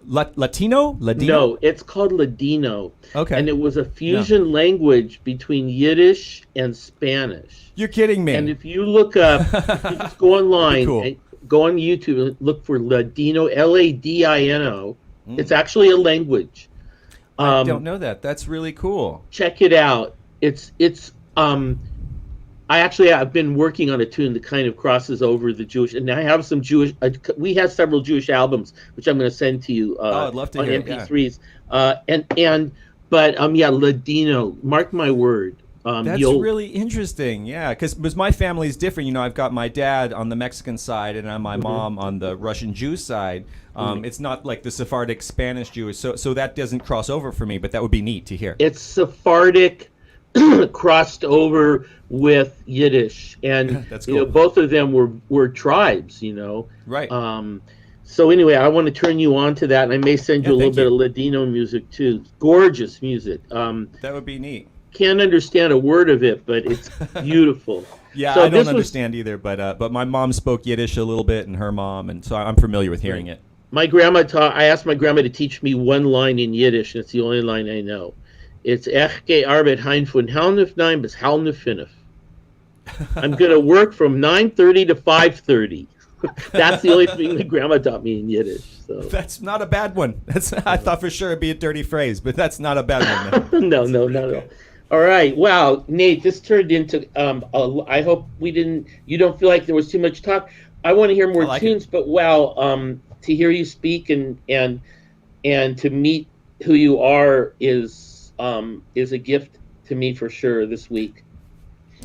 B: Latino?
A: No, it's called Ladino.
B: Okay.
A: And it was a fusion language between Yiddish and Spanish.
B: You're kidding me.
A: And if you look up, if you just go online,
B: cool.
A: and go on YouTube and look for Ladino, Ladino. It's actually a language.
B: I don't know that. That's really cool.
A: Check it out. I've been working on a tune that kind of crosses over the Jewish, and I have some Jewish. We have several Jewish albums, which I'm going to send to you.
B: I'd love to
A: on
B: hear
A: MP3s. Yeah. Ladino. Mark my word.
B: That's really interesting. Yeah, because my family's different. I've got my dad on the Mexican side and my mom on the Russian Jew side. It's not like the Sephardic Spanish Jewish, so that doesn't cross over for me. But that would be neat to hear.
A: It's Sephardic crossed over with Yiddish, and
B: That's cool.
A: Both of them were tribes.
B: Right.
A: So anyway, I want to turn you on to that, and I may send you a little bit of Ladino music too. Gorgeous music.
B: That would be neat.
A: Can't understand a word of it, but it's beautiful.
B: Yeah,
A: so
B: I don't understand either, but my mom spoke Yiddish a little bit, and her mom, and so I'm familiar with hearing it.
A: My grandma I asked my grandma to teach me one line in Yiddish, and it's the only line I know. It's Ech ge arbeit hein von 9:30 bis 5:30. I'm going to work from 9:30 to 5:30. That's the only thing that grandma taught me in Yiddish. So
B: that's not a bad one. I thought for sure it'd be a dirty phrase, but that's not a bad one.
A: No, not at all. All right. Wow, Nate, this turned into. I hope you don't feel like there was too much talk. I want to hear more tunes, but wow, to hear you speak and to meet who you are is a gift to me for sure this week.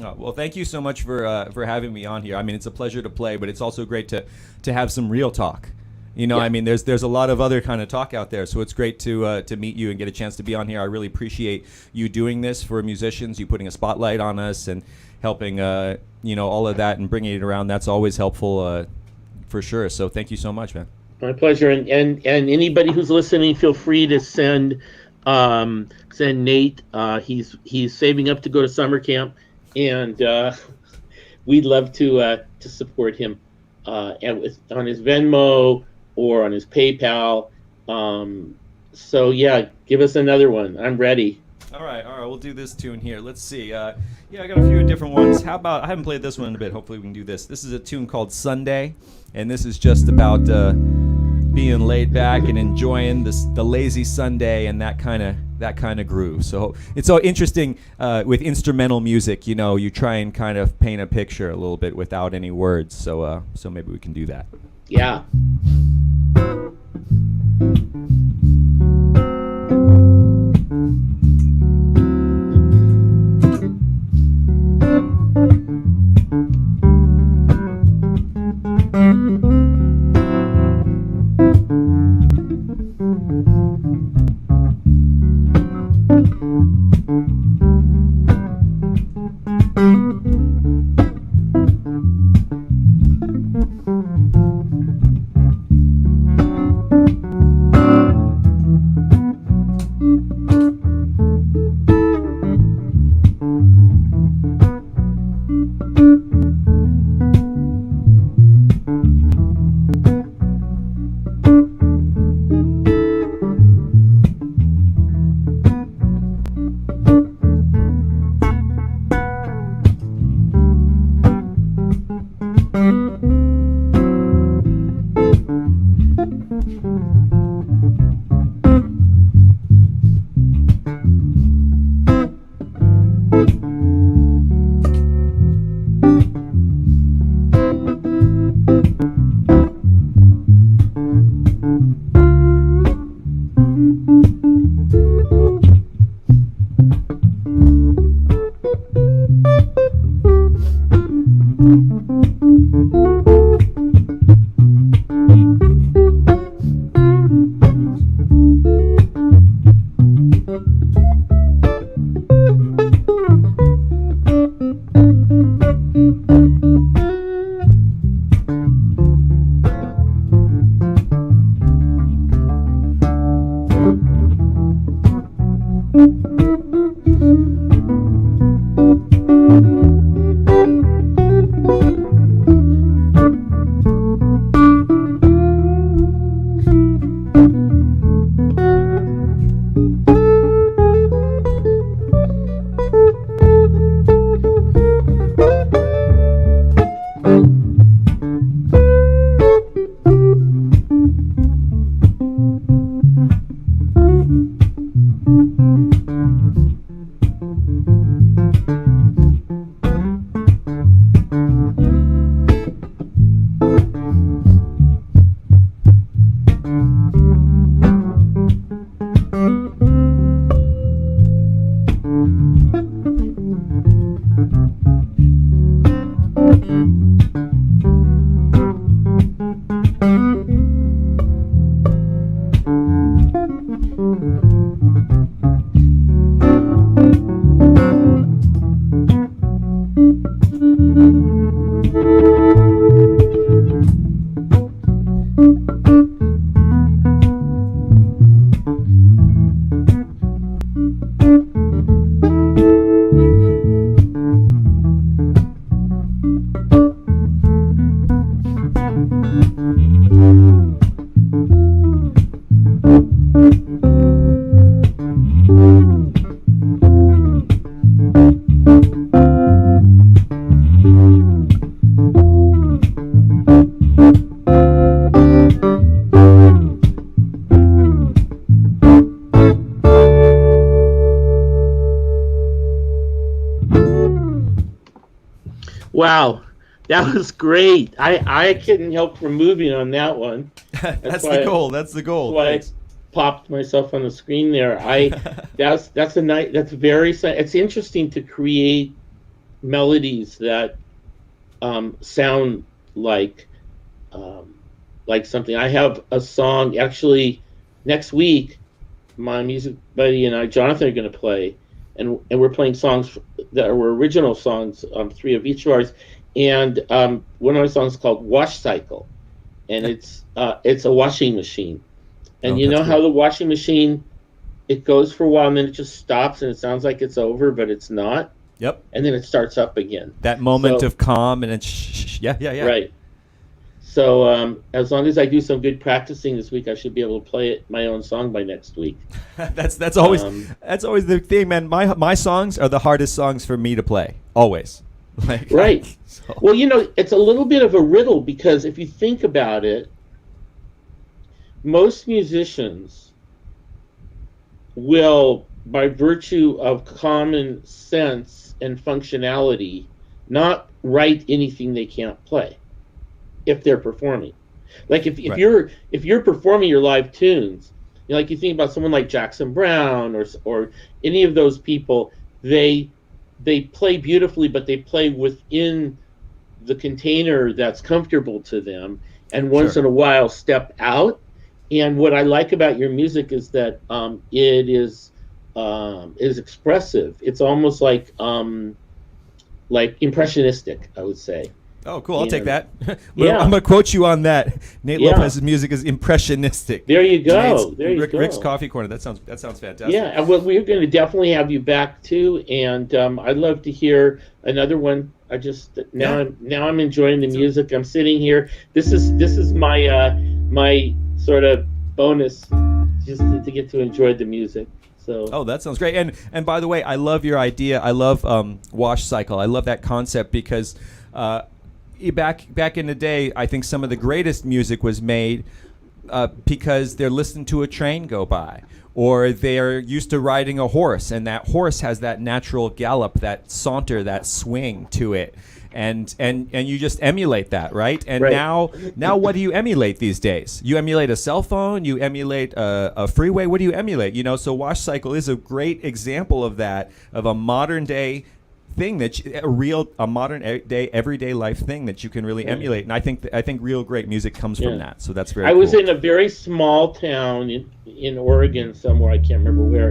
B: Oh, well, thank you so much for having me on here. I mean, it's a pleasure to play, but it's also great to have some real talk. Yeah. I mean, there's a lot of other kind of talk out there, so it's great to meet you and get a chance to be on here. I really appreciate you doing this for musicians, you putting a spotlight on us and helping, all of that and bringing it around. That's always helpful for sure. So thank you so much, man. My pleasure. And anybody who's listening, feel free to send Nate. He's saving up to go to summer camp, and we'd love to support him on his Venmo or on his PayPal. So yeah, give us another one. I'm ready. All right. We'll do this tune here. Let's see. I got a few different ones. How about, I haven't played this one in a bit. Hopefully we can do this. This is a tune called Sunday, and this is just about being laid back and enjoying the lazy Sunday and that kind of groove. So it's so interesting with instrumental music. You try and kind of paint a picture a little bit without any words. So maybe we can do that.
A: Yeah. Wow, that was great. I couldn't help from moving on that one.
B: That's the goal. That's the goal.
A: Why I popped myself on the screen there. That's a nice. That's very. It's interesting to create melodies that sound like something. I have a song actually next week. My music buddy and I, Jonathan, are going to play, and we're playing songs that were original songs, 3 of each of ours, and one of my songs is called "Wash Cycle," and it's a washing machine, and you know how the washing machine, it goes for a while and then it just stops and it sounds like it's over, but it's not.
B: Yep.
A: And then it starts up again.
B: That moment of calm, and it's yeah.
A: Right. So as long as I do some good practicing this week, I should be able to play my own song by next week.
B: that's always the thing, man. My songs are the hardest songs for me to play, always.
A: Right. Well, it's a little bit of a riddle, because if you think about it, most musicians will, by virtue of common sense and functionality, not write anything they can't play if they're performing. Like if
B: Right.
A: you're performing your live tunes, you know, like you think about someone like Jackson Brown or any of those people, they play beautifully, but they play within the container that's comfortable to them, and once
B: Sure.
A: in a while step out. And what I like about your music is that it is expressive. It's almost like impressionistic, I would say.
B: Oh, cool. I'll take
A: And
B: that. I'm
A: yeah,
B: going to quote you on that. Nate
A: yeah.
B: Lopez's music is impressionistic.
A: There you
B: Nate's,
A: go. There you go.
B: Rick's Coffee Corner. That sounds fantastic.
A: Yeah, and well, we're going to definitely have you back too, and I'd love to hear another one. I just now
B: Yeah.
A: I'm enjoying the music. I'm sitting here. This is my sort of bonus, just to get to enjoy the music. So
B: Oh, that sounds great. And by the way, I love your idea. I love wash cycle. I love that concept because back in the day, I think some of the greatest music was made because they're listening to a train go by, or they're used to riding a horse, and that horse has that natural gallop, that saunter, that swing to it. And you just emulate that, right? And
A: Right.
B: now what do you emulate these days? You emulate a cell phone, you emulate a freeway. What do you emulate? So Wash Cycle is a great example of that, of a modern day thing a modern day everyday life thing that you can really emulate. And I think real great music comes from
A: Yeah.
B: that. So that's very
A: I was
B: cool.
A: in a very small town in Oregon somewhere, I can't remember where,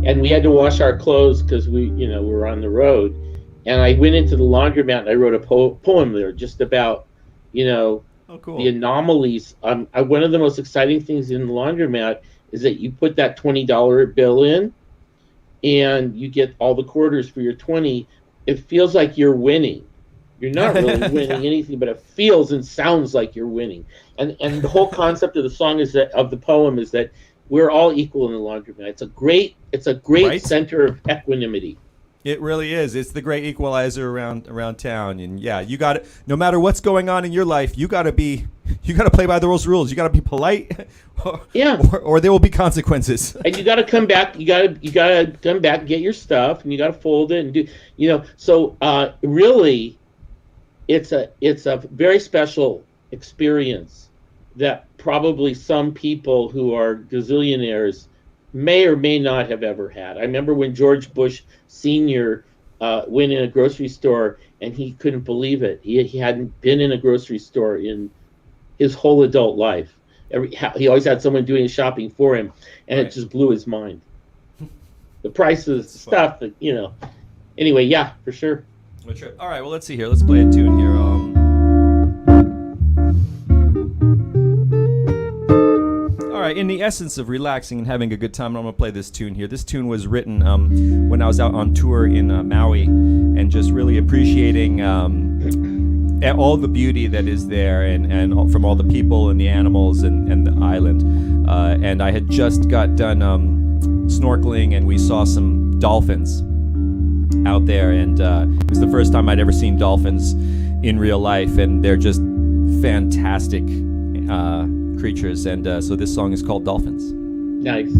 A: and we had to wash our clothes because we were on the road. And I went into the laundromat and I wrote a poem there just about,
B: Oh, cool.
A: the anomalies. One of the most exciting things in the laundromat is that you put that $20 bill in and you get all the quarters for your 20. It feels like you're winning. You're not really winning
B: Yeah.
A: anything, but it feels and sounds like you're winning. And the whole concept of the song of the poem is that we're all equal in the laundromat. It's a great
B: Right?
A: center of equanimity.
B: It really is. It's the great equalizer around town. And yeah, you got it. No matter what's going on in your life, you got to play by those rules. You got to be polite,
A: Yeah.
B: or there will be consequences.
A: And you got to come back. You got to come back and get your stuff, and you got to fold it and do. So really, it's a very special experience that probably some people who are gazillionaires may or may not have ever had. I remember when George Bush Sr. Went in a grocery store and he couldn't believe it. He hadn't been in a grocery store in his whole adult life. He always had someone doing his shopping for him, and
B: Right.
A: it just blew his mind. The prices, stuff, Anyway, yeah, for sure.
B: All right. Well, let's see here. Let's play a tune here. All right. In the essence of relaxing and having a good time, I'm going to play this tune here. This tune was written when I was out on tour in Maui, and just really appreciating all the beauty that is there, and from all the people and the animals and the island. And I had just got done snorkeling, and we saw some dolphins out there, and it was the first time I'd ever seen dolphins in real life, and they're just fantastic creatures. And so this song is called Dolphins.
A: Nice.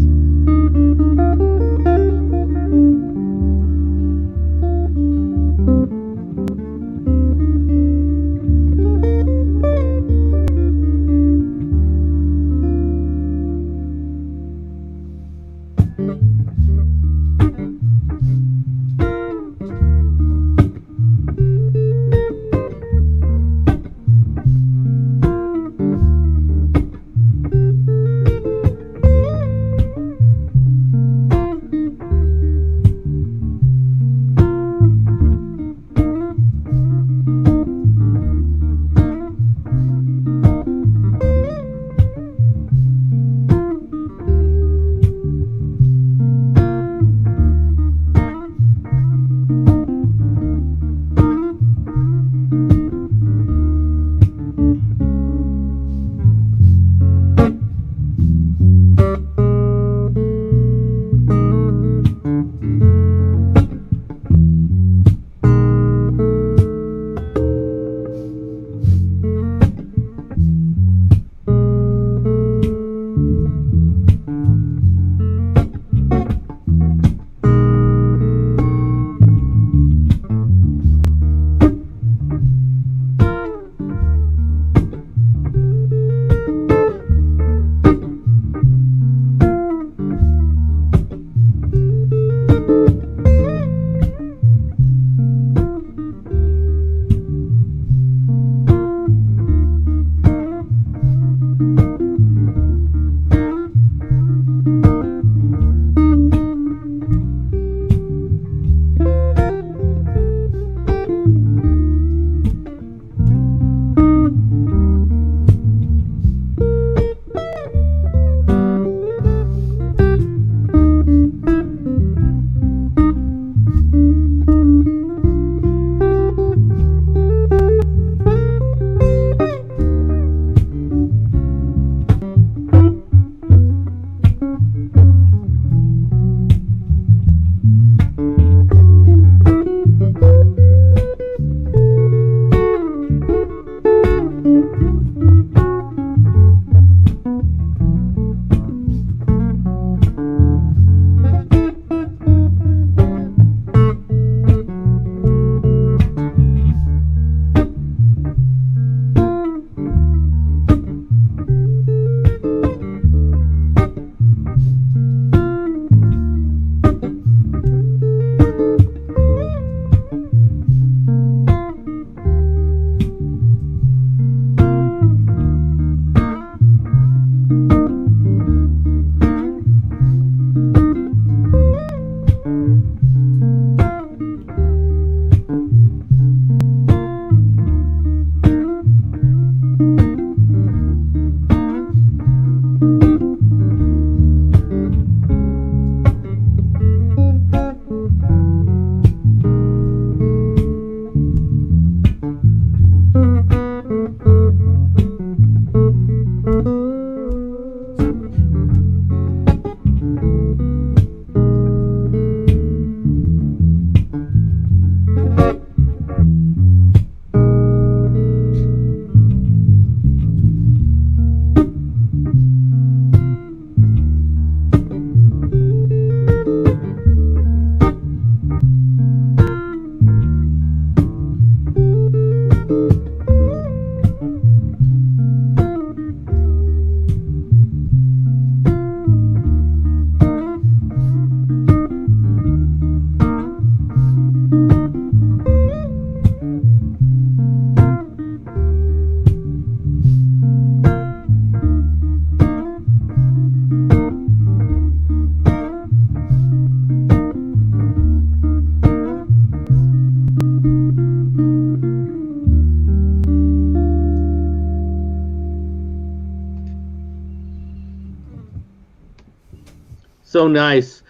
A: So nice.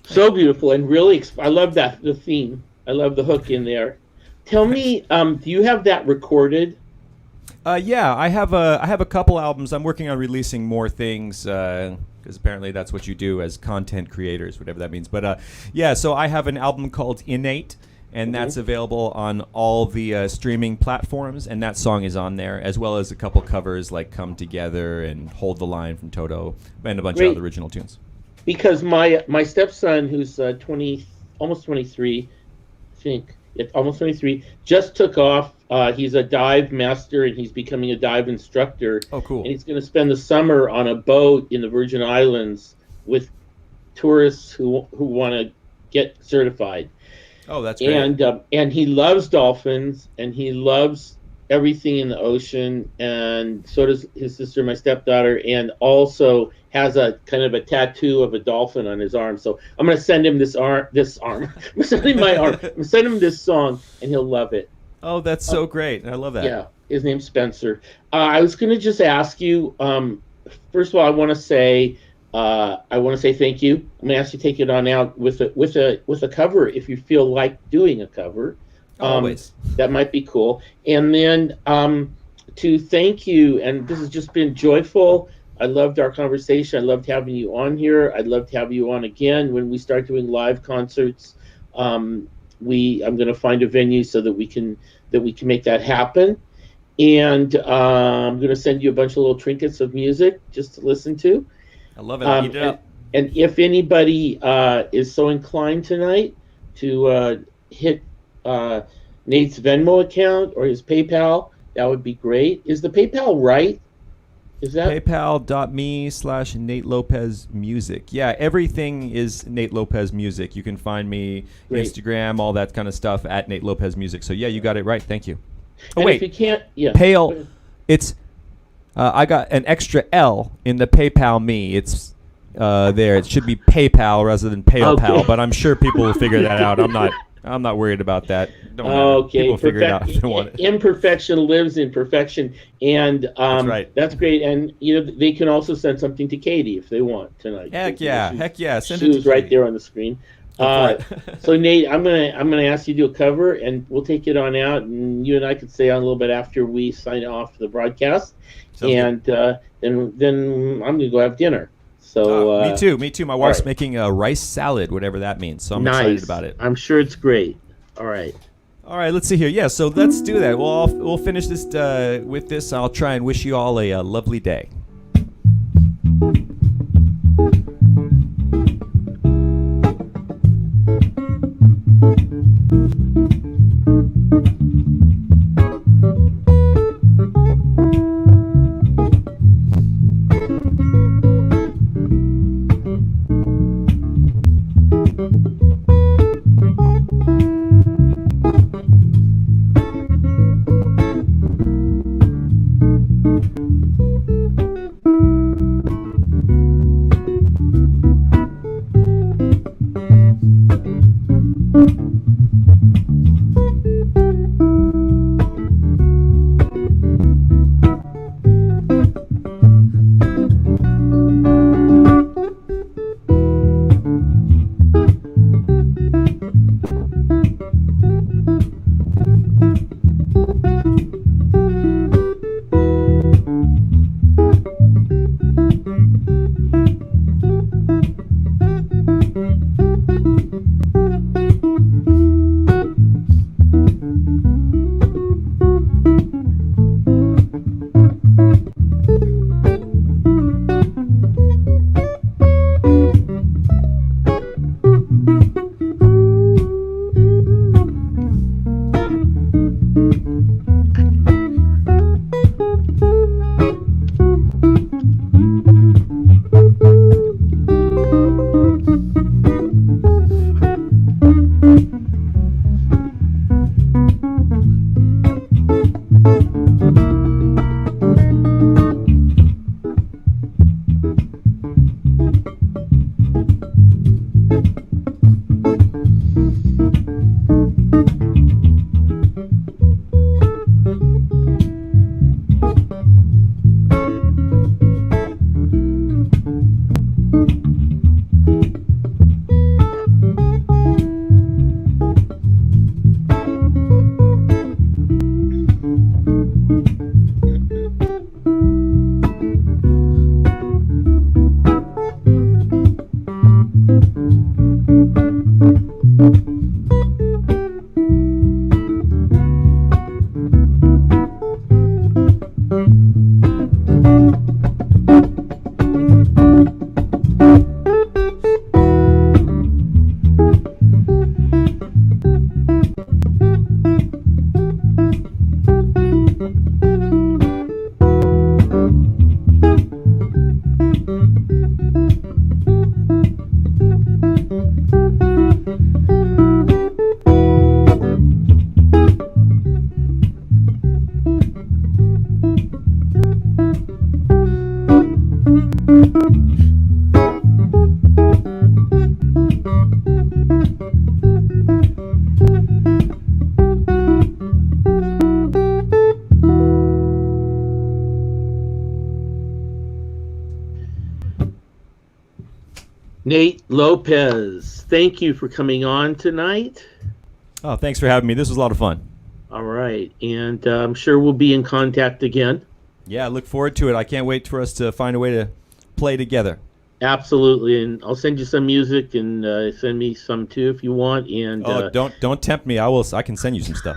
A: So beautiful and really, I love that the theme. I love the hook in there. Tell me, do you have that recorded?
B: Yeah, I have a couple albums. I'm working on releasing more things because apparently that's what you do as content creators, whatever that means. But yeah, so I have an album called Innate, and that's available on all the streaming platforms, and that song is on there, as well as a couple covers like Come Together and Hold the Line from Toto, and a bunch of other original tunes.
A: Because my stepson, who's 20, almost 23, I think, almost 23, just took off. He's a dive master, and he's becoming a dive instructor.
B: Oh, cool.
A: And he's going to spend the summer on a boat in the Virgin Islands with tourists who want to get certified.
B: Oh, that's great.
A: And he loves dolphins, and he loves everything in the ocean, and so does his sister, my stepdaughter, and also has a kind of a tattoo of a dolphin on his arm. So I'm going to send him this arm. I'm sending my arm. I'm going to send him this song, and he'll love it.
B: Oh, that's so great. I love that.
A: Yeah, his name's Spencer. I was going to just ask you, first of all, I want to say thank you. I'm going to ask you to take it on out with a cover if you feel like doing a cover.
B: Always.
A: That might be cool. And then to thank you, and this has just been joyful. I loved our conversation. I loved having you on here. I'd love to have you on again when we start doing live concerts. I'm going to find a venue so that we can make that happen. And I'm going to send you a bunch of little trinkets of music just to listen to.
B: I love it. Eat it up.
A: And if anybody is so inclined tonight to hit Nate's Venmo account or his PayPal, that would be great. Is the PayPal right? Is that
B: PayPal.me/Nate Lopez Music? Yeah, everything is Nate Lopez Music. You can find me Instagram, all that kind of stuff at Nate Lopez Music. So yeah, you got it right. Thank you. Oh,
A: and
B: wait,
A: if you can't, yeah,
B: Pale. It's I got an extra L in the PayPal me. It's there. It should be PayPal rather than PayPal, but I'm sure people will figure that out. I'm not worried about that. People figure it out if they want it.
A: Imperfection lives in perfection, and
B: that's right.
A: That's great. And they can also send something to Katie if they want tonight.
B: Heck yeah! Send
A: she
B: it
A: was
B: to
A: right
B: Katie.
A: there on the screen. So Nate, I'm gonna ask you to do a cover, and we'll take it on out, and you and I could stay on a little bit after we sign off the broadcast, and then I'm gonna go have dinner. So
B: me too. My wife's making a rice salad, whatever that means. So I'm excited about it.
A: I'm sure it's great. All right.
B: Let's see here. Yeah, so let's do that. We'll finish this with this. I'll try and wish you all a lovely day.
A: Nate Lopez, thank you for coming on tonight.
B: Oh, thanks for having me. This was a lot of fun.
A: All right, and I'm sure we'll be in contact again.
B: Yeah, I look forward to it. I can't wait for us to find a way to play together.
A: Absolutely, and I'll send you some music and send me some too if you want. And
B: Don't tempt me. I can send you some stuff.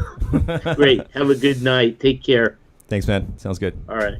A: great. Have a good night. Take care.
B: Thanks, man. Sounds good.
A: All right.